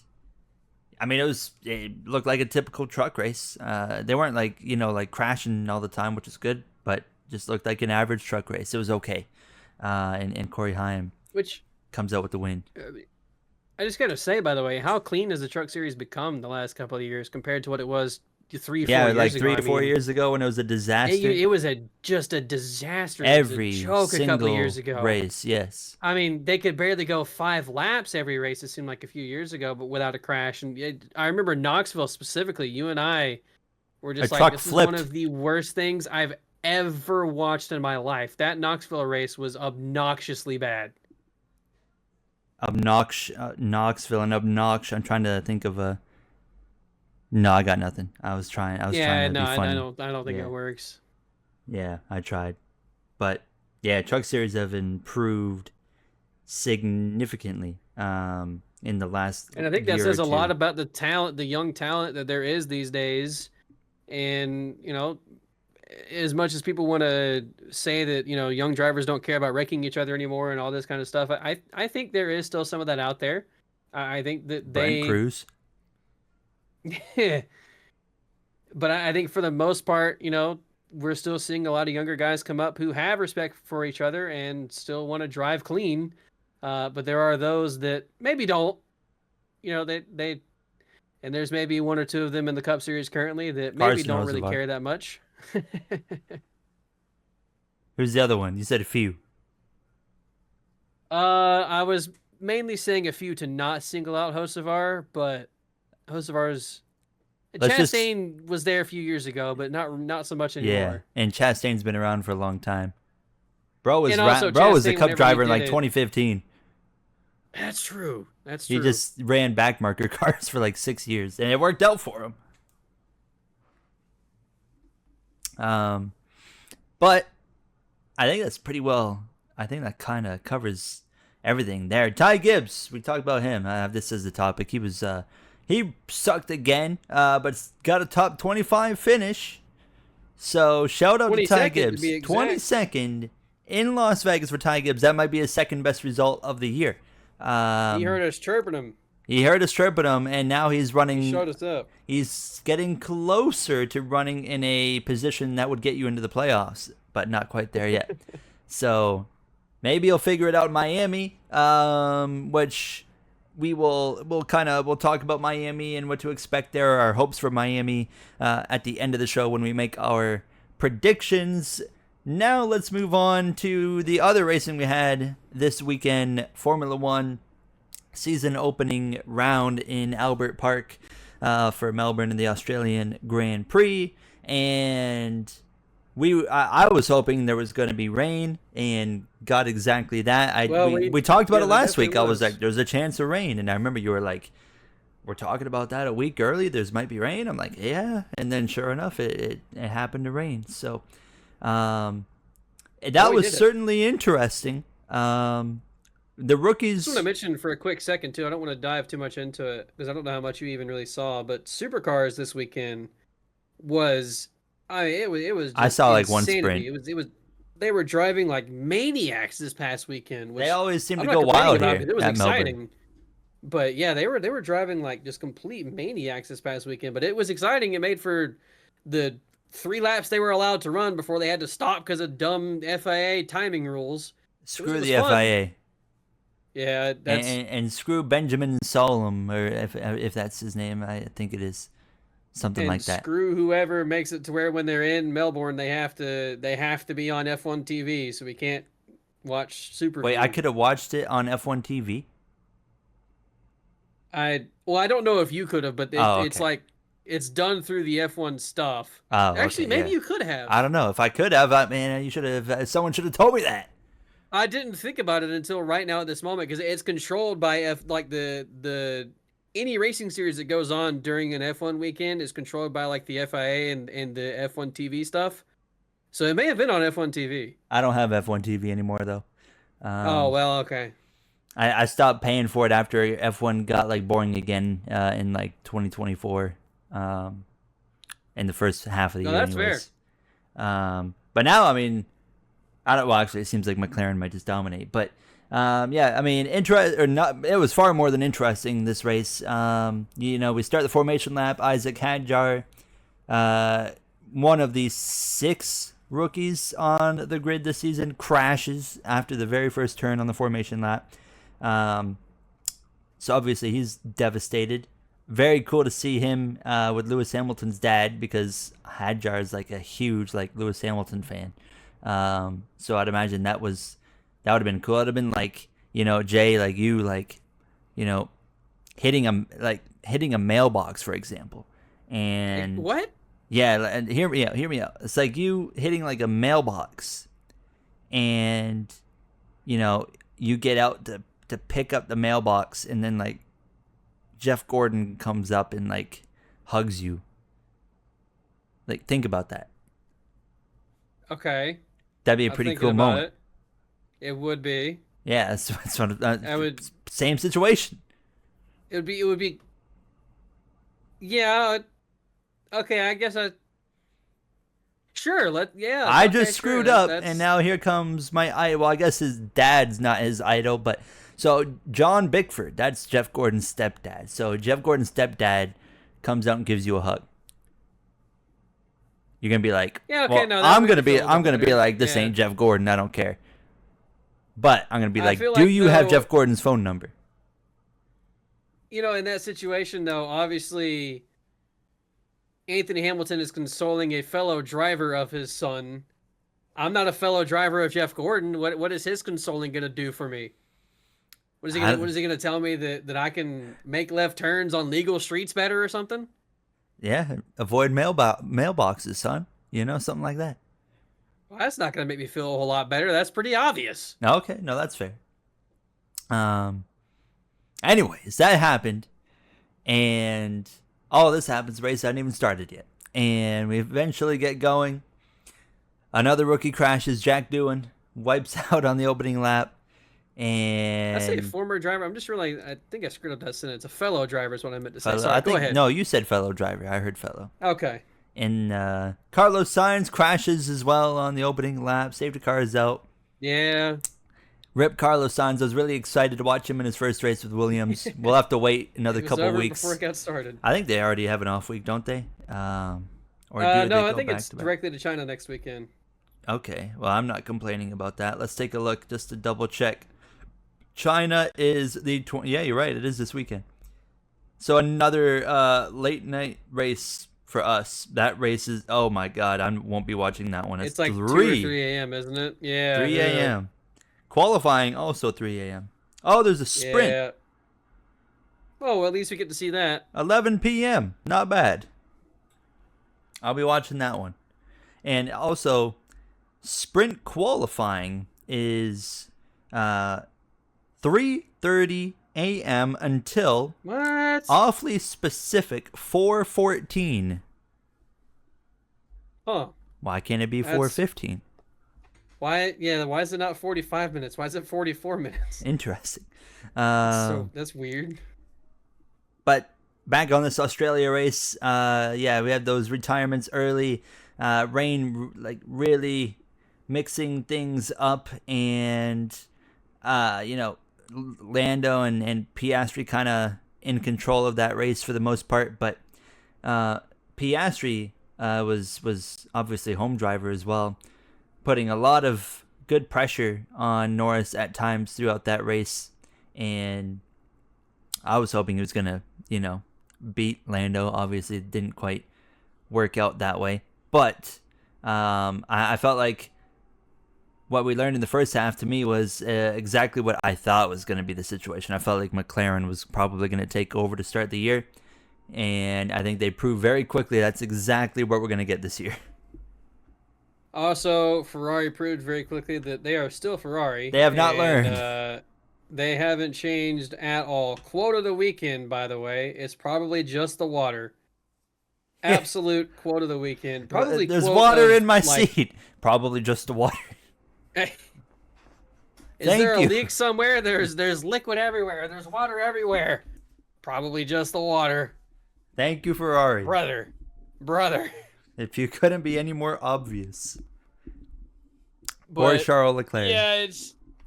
I mean, it looked like a typical truck race. They weren't like crashing all the time, which is good, but just looked like an average truck race. It was okay. And Corey Heim comes out with the win. I just gotta say, by the way, how clean has the Truck Series become the last couple of years compared to what it was 3 or 4 years ago? Yeah, like 3 or 4 years ago when it was a disaster. It was just a disaster. Every it was a joke a couple of years ago. Race, yes. I mean, they could barely go 5 laps every race. It seemed like a few years ago, but without a crash. And I remember Knoxville specifically. You and I were just like, this is one of the worst things I've ever watched in my life. That Knoxville race was obnoxiously bad. Knoxville and obnoxious. I'm trying to think of a. No, I got nothing. I was trying to be funny. I don't think it works. Yeah, I tried, but yeah, Truck Series have improved significantly in the last. And I think that says a lot about the talent, the young talent that there is these days. And as much as people want to say that young drivers don't care about wrecking each other anymore and all this kind of stuff, I think there is still some of that out there. I think that Brent Cruz. Yeah, but I think for the most part, we're still seeing a lot of younger guys come up who have respect for each other and still want to drive clean. But there are those that maybe don't. They and there's maybe 1 or 2 of them in the Cup Series currently that maybe don't really care that much. Who's the other one? You said a few. I was mainly saying a few to not single out Hocevar, but Hocevar's Let's just Chastain was there a few years ago, but not so much yeah. anymore. And Chastain's been around for a long time. And also Bro was a Chastain, Cup whenever he driver in did like it, 2015. that's true. That's He true. just ran backmarker cars for like 6 years, and it worked out for him. But I think that's pretty well. I think that kind of covers everything there. Ty Gibbs, we talked about him. I have this as the topic. He sucked again, but got a top 25 finish. So shout out to Ty 22nd to Gibbs. be exact. 22nd in Las Vegas for Ty Gibbs. That might be his second best result of the year. He heard us chirping him. He heard us chirping him, and now he's running. He showed us up. He's getting closer to running in a position that would get you into the playoffs, but not quite there yet. So maybe he'll figure it out in Miami, which we'll talk about Miami and what to expect there, our hopes for Miami at the end of the show when we make our predictions. Now let's move on to the other racing we had this weekend, Formula One season opening round in Albert Park for Melbourne in the Australian Grand Prix. And I was hoping there was going to be rain, and got exactly that. We talked about it last week. I was like, there's a chance of rain, and I remember you were like, we're talking about that a week early. There's might be rain. I'm like, yeah, and then sure enough, it happened to rain. So that was certainly interesting. The rookies. I just want to mention for a quick second too. I don't want to dive too much into it because I don't know how much you even really saw. But Supercars this weekend was, it was. Just I saw like insanity. one sprint. It was. They were driving like maniacs this past weekend. Which they always seem I'm to not go wild about here. It was at exciting. Melbourne. But yeah, they were driving like just complete maniacs this past weekend. But it was exciting. It made for the 3 laps they were allowed to run before they had to stop because of dumb FIA timing rules. Screw the FIA. Yeah, that's and screw Benjamin Solom, or if that's his name, I think it is something like that. Screw whoever makes it to where when they're in Melbourne they have to be on F1 TV, so we can't watch Super. Wait, I could have watched it on F1 TV. I don't know if you could have, but okay. It's like it's done through the F1 stuff. Oh, actually, maybe you could have. I don't know if I could have. Man, you should have. Someone should have told me that. I didn't think about it until right now at this moment because it's controlled by the any racing series that goes on during an F1 weekend is controlled by like the FIA and the F1 TV stuff. So it may have been on F1 TV. I don't have F1 TV anymore though. Oh well, okay. I stopped paying for it after F1 got like boring again in like 2024. In the first half of the year. That's anyways. Fair. But now, I mean, actually, it seems like McLaren might just dominate. But yeah, I mean, it was far more than interesting, this race. We start the formation lap. Isaac Hadjar, one of the 6 rookies on the grid this season, crashes after the very first turn on the formation lap. So obviously he's devastated. Very cool to see him with Lewis Hamilton's dad, because Hadjar is like a huge like Lewis Hamilton fan. So I'd imagine that would have been cool. It'd have been like, Jay, like you, like, hitting a mailbox, for example. And what? Yeah, and hear me out. It's like you hitting like a mailbox, and you get out to pick up the mailbox, and then like Jeff Gordon comes up and like hugs you. Like, think about that. Okay. That'd be a pretty cool moment. It would be. Yeah, that's what I would. Same situation. It would be. Yeah. Okay, I guess Sure. I just screwed up, and now here comes my idol. Well, I guess his dad's not his idol, but so John Bickford, that's Jeff Gordon's stepdad. So Jeff Gordon's stepdad comes out and gives you a hug. You're gonna be like, yeah, okay, well, no, I'm gonna be like, this ain't Jeff Gordon. I don't care. But I'm gonna be like, do you have Jeff Gordon's phone number? In that situation, though, obviously, Anthony Hamilton is consoling a fellow driver of his son. I'm not a fellow driver of Jeff Gordon. What is his consoling gonna do for me? What is he gonna tell me that I can make left turns on legal streets better or something? Yeah, avoid mailboxes, son. Something like that. Well, that's not going to make me feel a whole lot better. That's pretty obvious. Okay, no, that's fair. Um. Anyways, that happened, and all this happens. The race hadn't even started yet, and we eventually get going. Another rookie crashes. Jack Doohan wipes out on the opening lap, I say and former driver. I'm just realizing. I think I screwed up that sentence. A fellow driver is what I meant to say. fellow. Sorry, I go think ahead. no, you said fellow driver. I heard fellow. Okay. And Carlos Sainz crashes as well on the opening lap. Safety car is out. Yeah. Rip Carlos Sainz. I was really excited to watch him in his first race with Williams. We'll have to wait another It was couple over weeks. before it got started. I think they already have an off week, don't they? Or do No, they I go think back it's to back? directly to China next weekend. Okay, well, I'm not complaining about that. Let's take a look just to double check. China is the yeah, you're right. It is this weekend. So another late night race for us. That race is, oh my god, I won't be watching that one. It's like 2 or 3 a.m., isn't it? Yeah. 3 a.m. Qualifying also 3 a.m. Oh, there's a sprint. Yeah. Oh, well, at least we get to see that. 11 p.m. Not bad. I'll be watching that one. And also, sprint qualifying is 3:30 a.m. until What? awfully specific 4:14. Huh. Why can't it be That's- 4:15? Why? Yeah. Why is it not 45 minutes? Why is it 44 minutes? Interesting. That's weird. But back on this Australia race, yeah, we had those retirements early. Rain really mixing things up, and Lando and Piastri kind of in control of that race for the most part. But Piastri was obviously home driver as well, putting a lot of good pressure on Norris at times throughout that race, and I was hoping he was gonna beat Lando. Obviously, it didn't quite work out that way. But I felt like what we learned in the first half, to me, was exactly what I thought was going to be the situation. I felt like McLaren was probably going to take over to start the year. And I think they proved very quickly that's exactly what we're going to get this year. Also, Ferrari proved very quickly that they are still Ferrari. They have not learned. They haven't changed at all. Quote of the weekend, by the way, is probably just the water. Absolute quote of the weekend. Probably There's quote water of, in my seat. Probably just the water. Is Thank there a you. leak somewhere? There's liquid everywhere. There's water everywhere. Probably just the water. Thank you, Ferrari. Brother. If you couldn't be any more obvious. But, or Charles Leclerc. Yeah,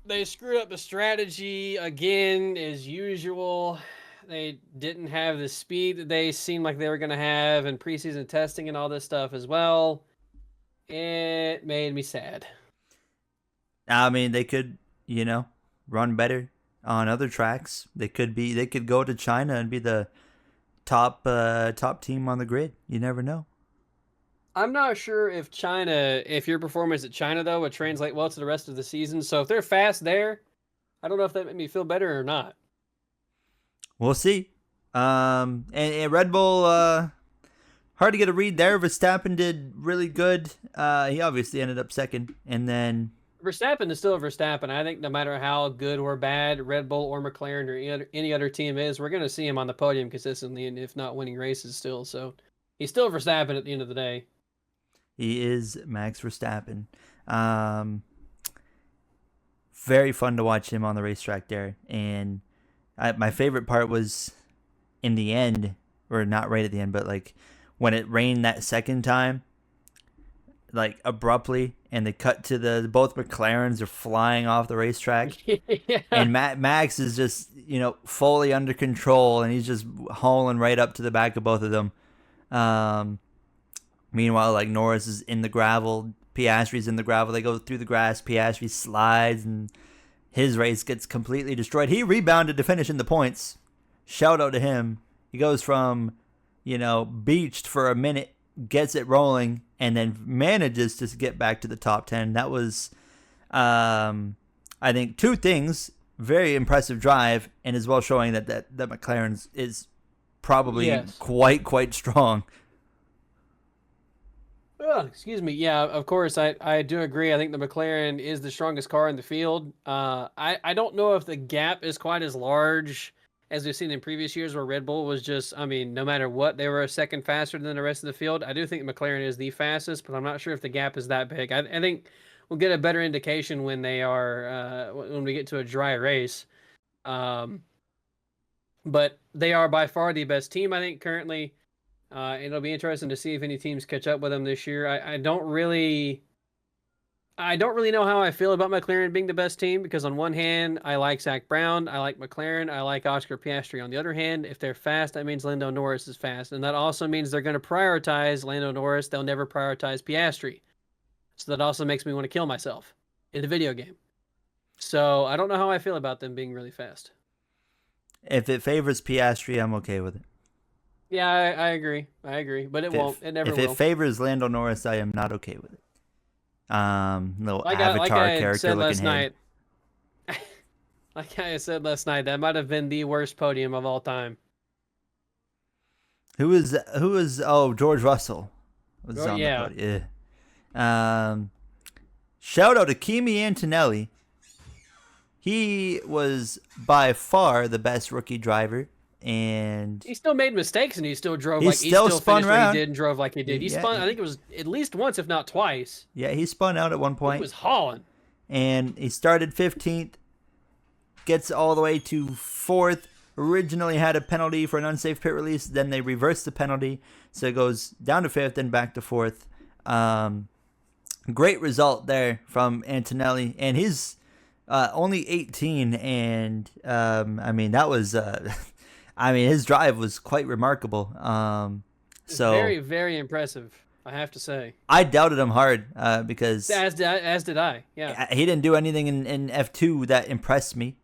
they screwed up the strategy again as usual. They didn't have the speed that they seemed like they were going to have in preseason testing and all this stuff as well. It made me sad. I mean, they could, run better on other tracks. They could go to China and be the top team on the grid. You never know. I'm not sure if your performance at China, though, would translate well to the rest of the season. So if they're fast there, I don't know if that made me feel better or not. We'll see. And Red Bull, hard to get a read there. Verstappen did really good. He obviously ended up second. And then Verstappen is still Verstappen. I think no matter how good or bad Red Bull or McLaren or any other team is, we're going to see him on the podium consistently, and if not winning races still. So he's still Verstappen at the end of the day. He is Max Verstappen. Very fun to watch him on the racetrack there. And my favorite part was in the end, or not right at the end, but like when it rained that second time, like abruptly, and they cut to both McLarens are flying off the racetrack. Yeah. And Max is just, fully under control, and he's just hauling right up to the back of both of them. Meanwhile, like Norris is in the gravel, Piastri's in the gravel. They go through the grass. Piastri slides, and his race gets completely destroyed. He rebounded to finish in the points. Shout out to him. He goes from, beached for a minute, gets it rolling, and then manages to get back to the top 10. That was, I think, two things. Very impressive drive, and as well showing that McLaren is probably quite strong Excuse me. Yeah, of course, I do agree. I think the McLaren is the strongest car in the field. I don't know if the gap is quite as large as we've seen in previous years where Red Bull was just, I mean, no matter what, they were a second faster than the rest of the field. I do think McLaren is the fastest, but I'm not sure if the gap is that big. I think we'll get a better indication when they are when we get to a dry race. Um, but they are by far the best team, I think, currently. It'll be interesting to see if any teams catch up with them this year. I don't really know how I feel about McLaren being the best team because on one hand, I like Zach Brown, I like McLaren, I like Oscar Piastri. On the other hand, if they're fast, that means Lando Norris is fast, and that also means they're going to prioritize Lando Norris. They'll never prioritize Piastri. So that also makes me want to kill myself in the video game. So I don't know how I feel about them being really fast. If it favors Piastri, I'm okay with it. Yeah, I agree. I agree, but it won't. It never will. If it favors Lando Norris, I am not okay with it. Little avatar like I character said looking last head. night. Like I said last night, that might have been the worst podium of all time. Who is? Oh, George Russell was on Yeah. the podium. Yeah. Shout out to Kimi Antonelli. He was by far the best rookie driver, and He still made mistakes, and he still drove He like he still still spun finished what around. he did and drove like he did. He Yeah, spun. I think it was at least once, if not twice. yeah, he spun out at one He point, was hauling. and he started 15th, gets all the way to 4th. Originally had a penalty for an unsafe pit release, then they reversed the penalty, so it goes down to 5th and back to 4th. Great result there from Antonelli, and he's only 18, and I mean that was I mean his drive was quite remarkable. So Very, very impressive, I have to say. I doubted him hard because As did I. Yeah. he didn't do anything in F2 that impressed me.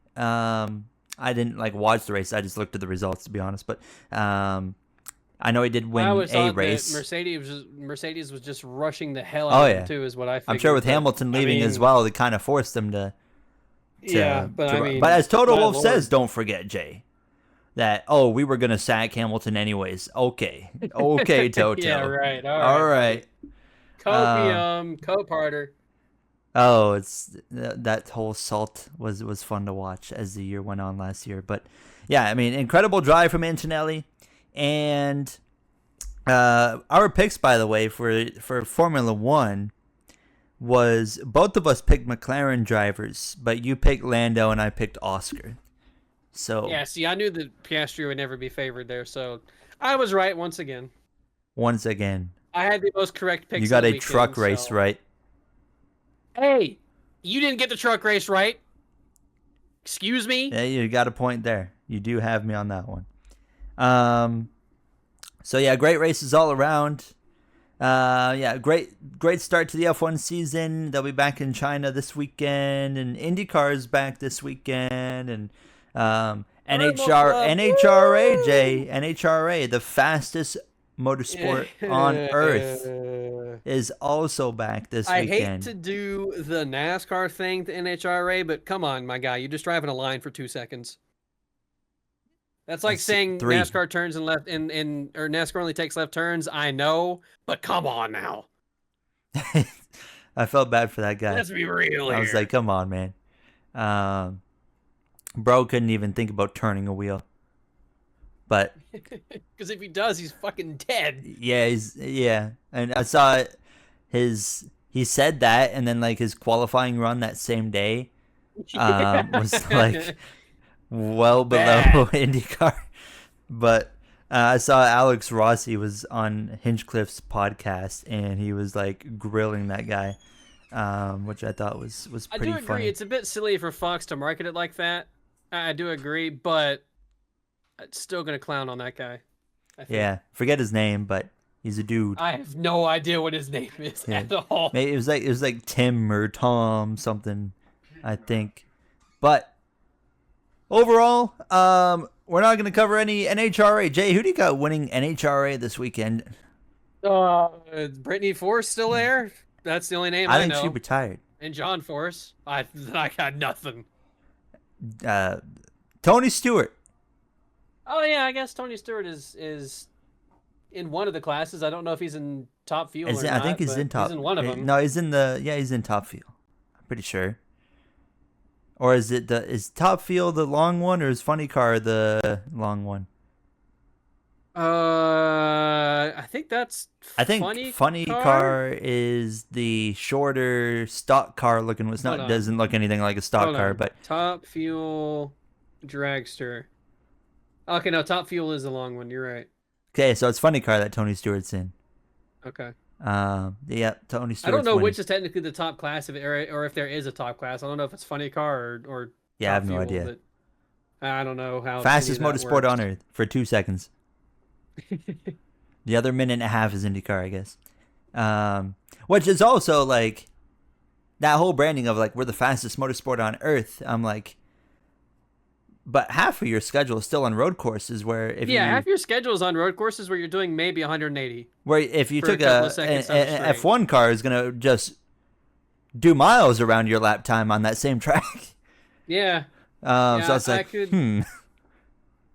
I didn't like watch the race. I just looked at the results, to be honest. But I know he did win I always a thought race. that Mercedes was just rushing the hell out of him too, is what I figured. I'm sure with but, Hamilton leaving as well, they kind of forced him to. Yeah, but I mean, but as Toto my Wolff Lord. says, don't forget, Jay, that we were gonna sack Hamilton anyways. Okay, Toto. Yeah, right. All right. Copium, Coparter. Oh, it's that whole salt was fun to watch as the year went on last year. But yeah, I mean, incredible drive from Antonelli, and our picks, by the way, for Formula One was both of us picked McLaren drivers, but you picked Lando and I picked Oscar. So Yeah, see, I knew that Piastri would never be favored there, so I was right once again. once again, I had the most correct picks. you got of a the weekend, truck race so- right. Hey, you didn't get the truck race right. Excuse me. Yeah, you got a point there. You do have me on that one. So yeah, great races all around. Yeah, great start to the F1 season. They'll be back in China this weekend, and IndyCar's back this weekend, and NHRA, Jay, NHRA, the fastest motorsport on earth, is also back this I weekend. hate to do the NASCAR thing to NHRA, but come on, my guy, you're just driving a line for 2 seconds. That's like It's saying 3. NASCAR turns and left or NASCAR only takes left turns. I know, but come on now. I felt bad for that guy. Let's be real here. I was like, come on, man. Bro couldn't even think about turning a wheel. But because if he does, he's fucking dead. yeah. And I saw he said that, and then like his qualifying run that same day was like well below Bad. IndyCar. But I saw Alex Rossi was on Hinchcliffe's podcast, and he was like grilling that guy, which I thought was I pretty do agree. funny. It's a bit silly for Fox to market it like that. I do agree, but it's still gonna clown on that guy. I think. Yeah, forget his name, but he's a dude. I have no idea what his name is Yeah. at all. Maybe it was like Tim or Tom something, I think. But overall, we're not gonna cover any NHRA. Jay, who do you got winning NHRA this weekend? Brittany Force still there? That's the only name I think know. she retired. And John Force. I got nothing. Tony Stewart. Oh yeah, I guess Tony Stewart is in one of the classes. I don't know if he's in Top Fuel Is or it, I think not, he's in but he's top. in one of them. No, he's in the. Yeah, he's in Top Fuel. I'm pretty sure. Or is Top Fuel the long one, or is Funny Car the long one? I think that's I think Funny Funny Car. Car is the shorter stock car looking one. It's Hold not on, doesn't look anything like a stock hold car, on. but Top Fuel Dragster. Okay, no, Top Fuel is the long one. You're right. okay, so it's Funny Car that Tony Stewart's in. Okay. Yeah, Tony I don't Stewart's know winning. which is technically the top class of it, or if there is a top class. I don't know if it's Funny Car or Yeah, I Top have no Fuel, idea. but I don't know how any Fastest of that motorsport on works. earth for 2 seconds. The other minute and a half is IndyCar, I guess. Which is also like that whole branding of like we're the fastest motorsport on earth. I'm like, but half of your schedule is still on road courses where Yeah, half your schedule is on road courses where you're doing maybe 180 if you for a took couple of an seconds down the straight. F1 car is gonna just do miles around your lap time on that same track. Yeah, So I was I like, could.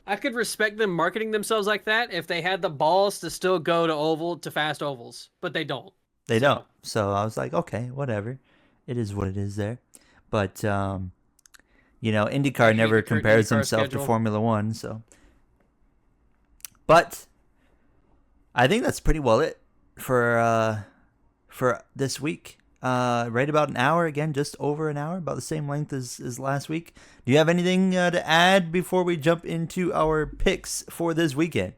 I could respect them marketing themselves like that if they had the balls to still go to fast ovals, but they don't. They don't. So So I was like, okay, whatever. It is what it is there. But I IndyCar hate never the current compares IndyCar himself to schedule. Formula One. So, but I think that's pretty well it for this week. Right about an hour again, just over an hour, about the same length as last week. Do you have anything to add before we jump into our picks for this weekend?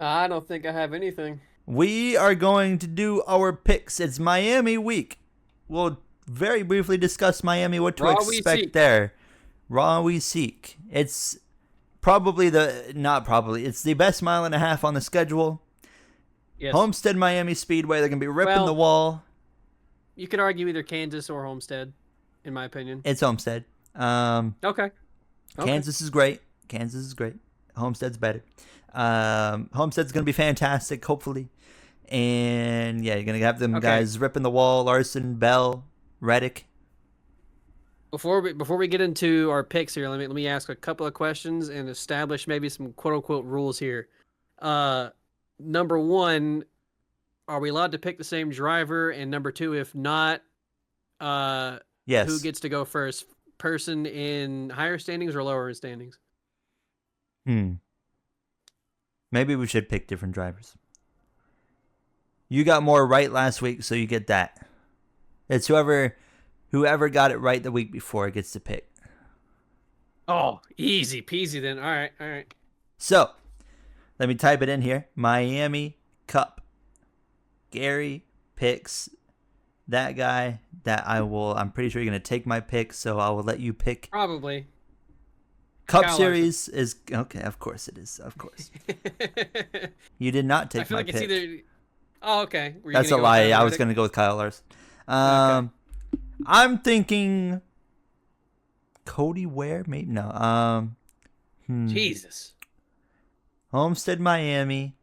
I don't think I have anything. We are going to do our picks. It's Miami week. We'll very briefly discuss Miami, what to Raw we expect seek. there. Raw we seek. It's it's the best mile and a half on the schedule. Yes. Homestead Miami Speedway, they're going to be ripping Well, the wall. You could argue either Kansas or Homestead, in my opinion. It's Homestead. Okay. Kansas is great. Kansas is great. Homestead's better. Homestead's going to be fantastic, hopefully. And yeah, you're going to have them guys ripping the wall. Larson, Bell, Reddick. Before we get into our picks here, let me ask a couple of questions and establish maybe some quote unquote rules here. Number one, are we allowed to pick the same driver? And number two, if not, Yes. who gets to go first? Person in higher standings or lower standings? Maybe we should pick different drivers. You got more right last week, so you get that. It's whoever got it right the week before gets to pick. Oh, easy peasy then. All right. So, let me type it in here. Miami Cup. Gary picks that guy I'm pretty sure you're going to take my pick, so I will let you pick. Probably. Cup Kyle Series is okay. Of course it is. Of course. You did not take I feel my like pick. it's either. Oh, okay. That's a lie. I was going to go with Kyle Larson. Okay. I'm thinking Cody Ware. Maybe no. Jesus. Homestead, Miami.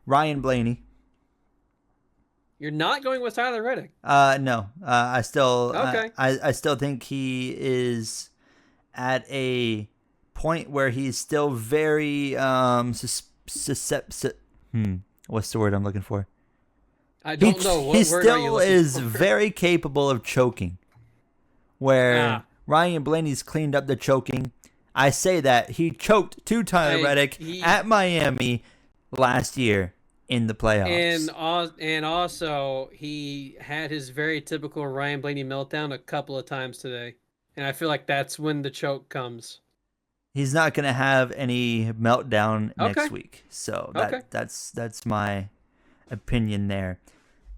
Ryan Blaney. You're not going with Tyler Reddick. No. I still. Okay. I still think he is at a point where he's still very what's the word I'm looking for? I don't know what he word are you still looking is for? very capable of choking. Where Ryan Blaney's cleaned up the choking. I say that he choked to Tyler Reddick at Miami last year in the playoffs. And also he had his very typical Ryan Blaney meltdown a couple of times today. And I feel like that's when the choke comes. He's not going to have any meltdown next week. So that's my opinion there.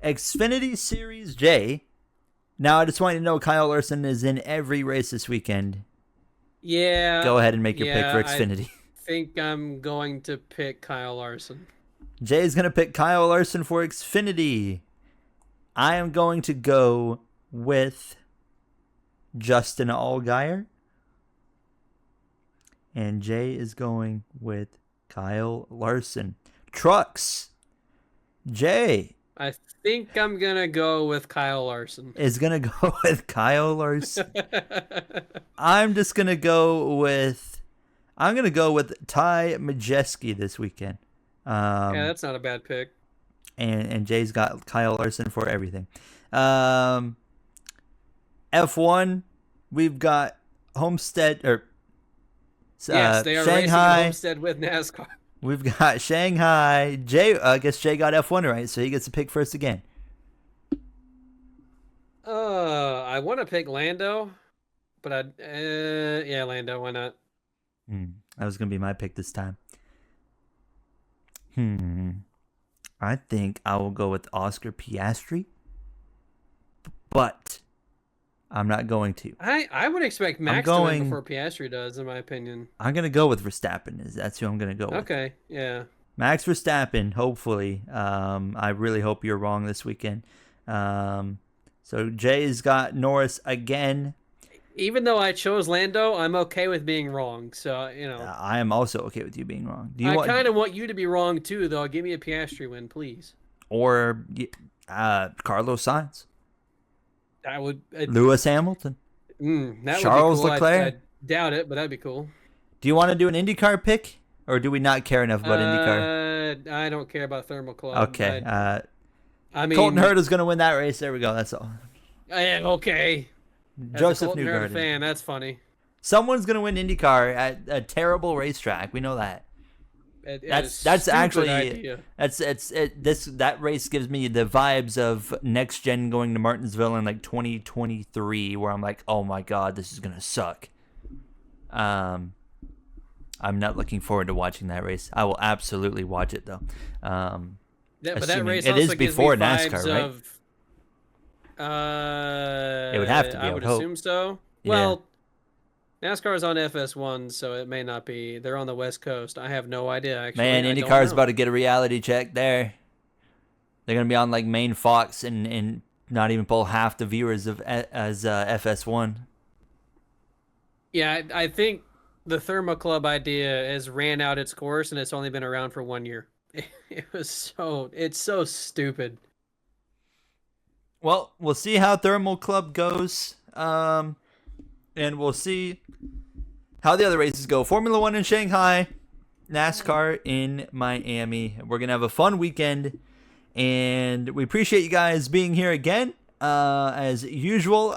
Xfinity Series J. Now, I just want you to know Kyle Larson is in every race this weekend. Yeah. Go ahead and make your pick for Xfinity. I think I'm going to pick Kyle Larson. Jay's going to pick Kyle Larson for Xfinity. I am going to go with Justin Allgaier. And Jay is going with Kyle Larson. Trucks. Jay. I think I'm going to go with Kyle Larson. Is going to go with Kyle Larson. I'm just going to go with Ty Majeski this weekend. Yeah, Um, that's not a bad pick. and Jay's got Kyle Larson for everything. Um, F1, we've got Homestead or Yes, they are racing in Shanghai. Homestead with NASCAR. We've got Shanghai. Jay, I guess Jay got F1 right, so he gets to pick first again. I want to pick Lando, but yeah, Lando. Why not? That was gonna be my pick this time. Hmm. I think I will go with Oscar Piastri, but I'm not going to. I would expect I'm Max to win going. before Piastri does, in my opinion. I'm gonna go with Verstappen. That's who I'm gonna go with. Okay, yeah. Max Verstappen. Hopefully, I really hope you're wrong this weekend. So Jay's got Norris again. Even though I chose Lando, I'm okay with being wrong. So I am also okay with you being wrong. Do you I want kind of want you to be wrong too, though. Give me a Piastri win, please. or Carlos Sainz, I would. Lewis Hamilton, That would be Charles cool. I Leclerc? doubt it, but that'd be cool. Do you want to do an IndyCar pick, or do we not care enough about IndyCar? I don't care about Thermal Club. Okay. I Colton mean, Hurd is going to win that race. There we go. That's all. okay. As a Joseph Colton Hurd Newgarden. fan, that's funny. Someone's going to win IndyCar at a terrible racetrack. We know that. That's actually idea. that race gives me the vibes of next gen going to Martinsville in like 2023, where I'm like, oh my god, this is gonna suck. I'm not looking forward to watching that race. I will absolutely watch it though. But that race it also is gives before me vibes NASCAR, right? of. It would have to be. I I would would hope. assume so. Yeah. Well, NASCAR is on FS1, so it may not be. They're on the West Coast. I have no idea. Actually, Man, I don't IndyCar's know. about to get a reality check there. They're gonna be on like main Fox and not even pull half the viewers of as FS1. Yeah, I think the Thermo Club idea has ran out its course, and it's only been around for 1 year. It's so stupid. Well, we'll see how Thermal Club goes, and we'll see how the other races go. Formula One in Shanghai, NASCAR in Miami. We're gonna have a fun weekend, and we appreciate you guys being here again. As usual,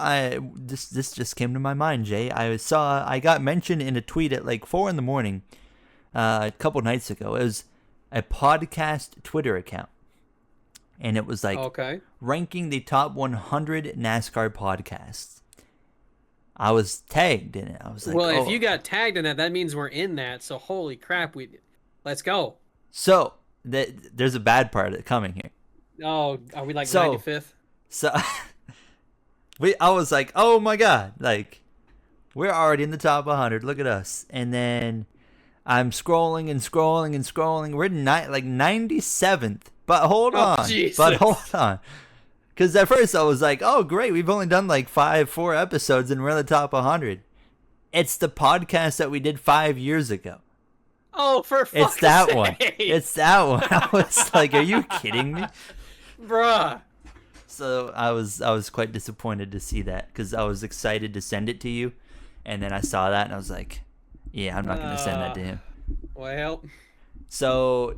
this just came to my mind, Jay. I got mentioned in a tweet at like 4 a.m. A couple nights ago. It was a podcast Twitter account, and it was like Okay. ranking the top 100 NASCAR podcasts. I was tagged in it. I was like, Well, oh. if you got tagged in that, that means we're in that. So holy crap, let's go. So there's a bad part coming here. Oh, are we like So- 95th? So I was like, oh my god, like we're already in the top 100. Look at us. And then I'm scrolling and scrolling and scrolling. We're like 97th. But hold on. Jesus. But hold on. Because at first I was like, oh, great. We've only done like 4 episodes and we're in the top 100. It's the podcast that we did 5 years ago. Oh, for fuck's It's that sake. one. It's that one. I was like, are you kidding me? Bruh. So I was quite disappointed to see that because I was excited to send it to you. And then I saw that and I was like, yeah, I'm not going to send that to him. Well, So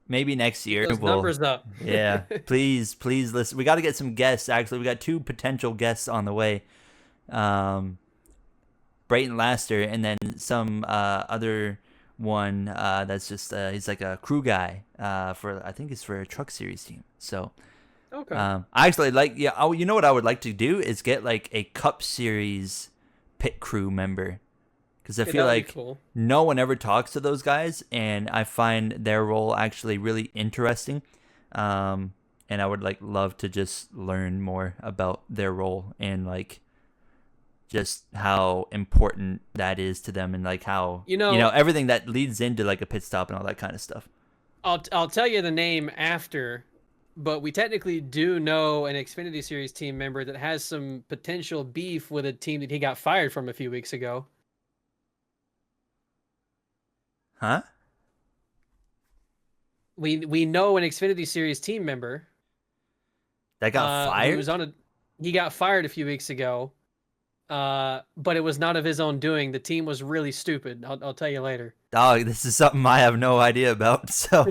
maybe next year those we'll. numbers up. Yeah, please listen. We got to get some guests. Actually, we got 2 potential guests on the way. Brayton Laster, and then some other one that's just he's like a crew guy I think it's for a truck series team. So Okay. I actually you know what I would like to do is get like a Cup Series pit crew member. Because I feel that'd be like cool. no one ever talks to those guys, and I find their role actually really interesting. And I would love to just learn more about their role and like just how important that is to them, and like how everything that leads into like a pit stop and all that kind of stuff. I'll tell you the name after, but we technically do know an Xfinity Series team member that has some potential beef with a team that he got fired from a few weeks ago. Huh? We know an Xfinity Series team member That got who fired? was he got fired a few weeks ago, but it was not of his own doing. The team was really stupid. I'll tell you later. Oh, this is something I have no idea about. So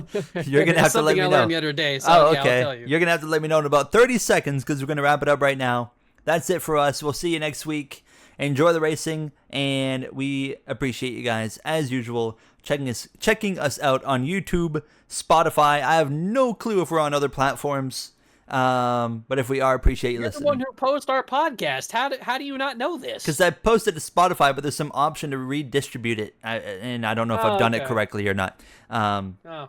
you're gonna It's have to let something me I know. learned the other day. So Oh, yeah, I'll okay. tell you. You're gonna have to let me know in about 30 seconds because we're gonna wrap it up right now. That's it for us. We'll see you next week. Enjoy the racing, and we appreciate you guys as usual checking us out on YouTube, Spotify. I have no clue if we're on other platforms, but if we are, appreciate you You're listening. the one who posts our podcast. How do you not know this? Because I posted to Spotify, but there's some option to redistribute it, and I don't know if I've Oh, done it okay. correctly or not. Oh.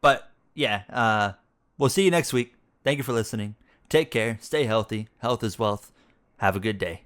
But yeah, we'll see you next week. Thank you for listening. Take care. Stay healthy. Health is wealth. Have a good day.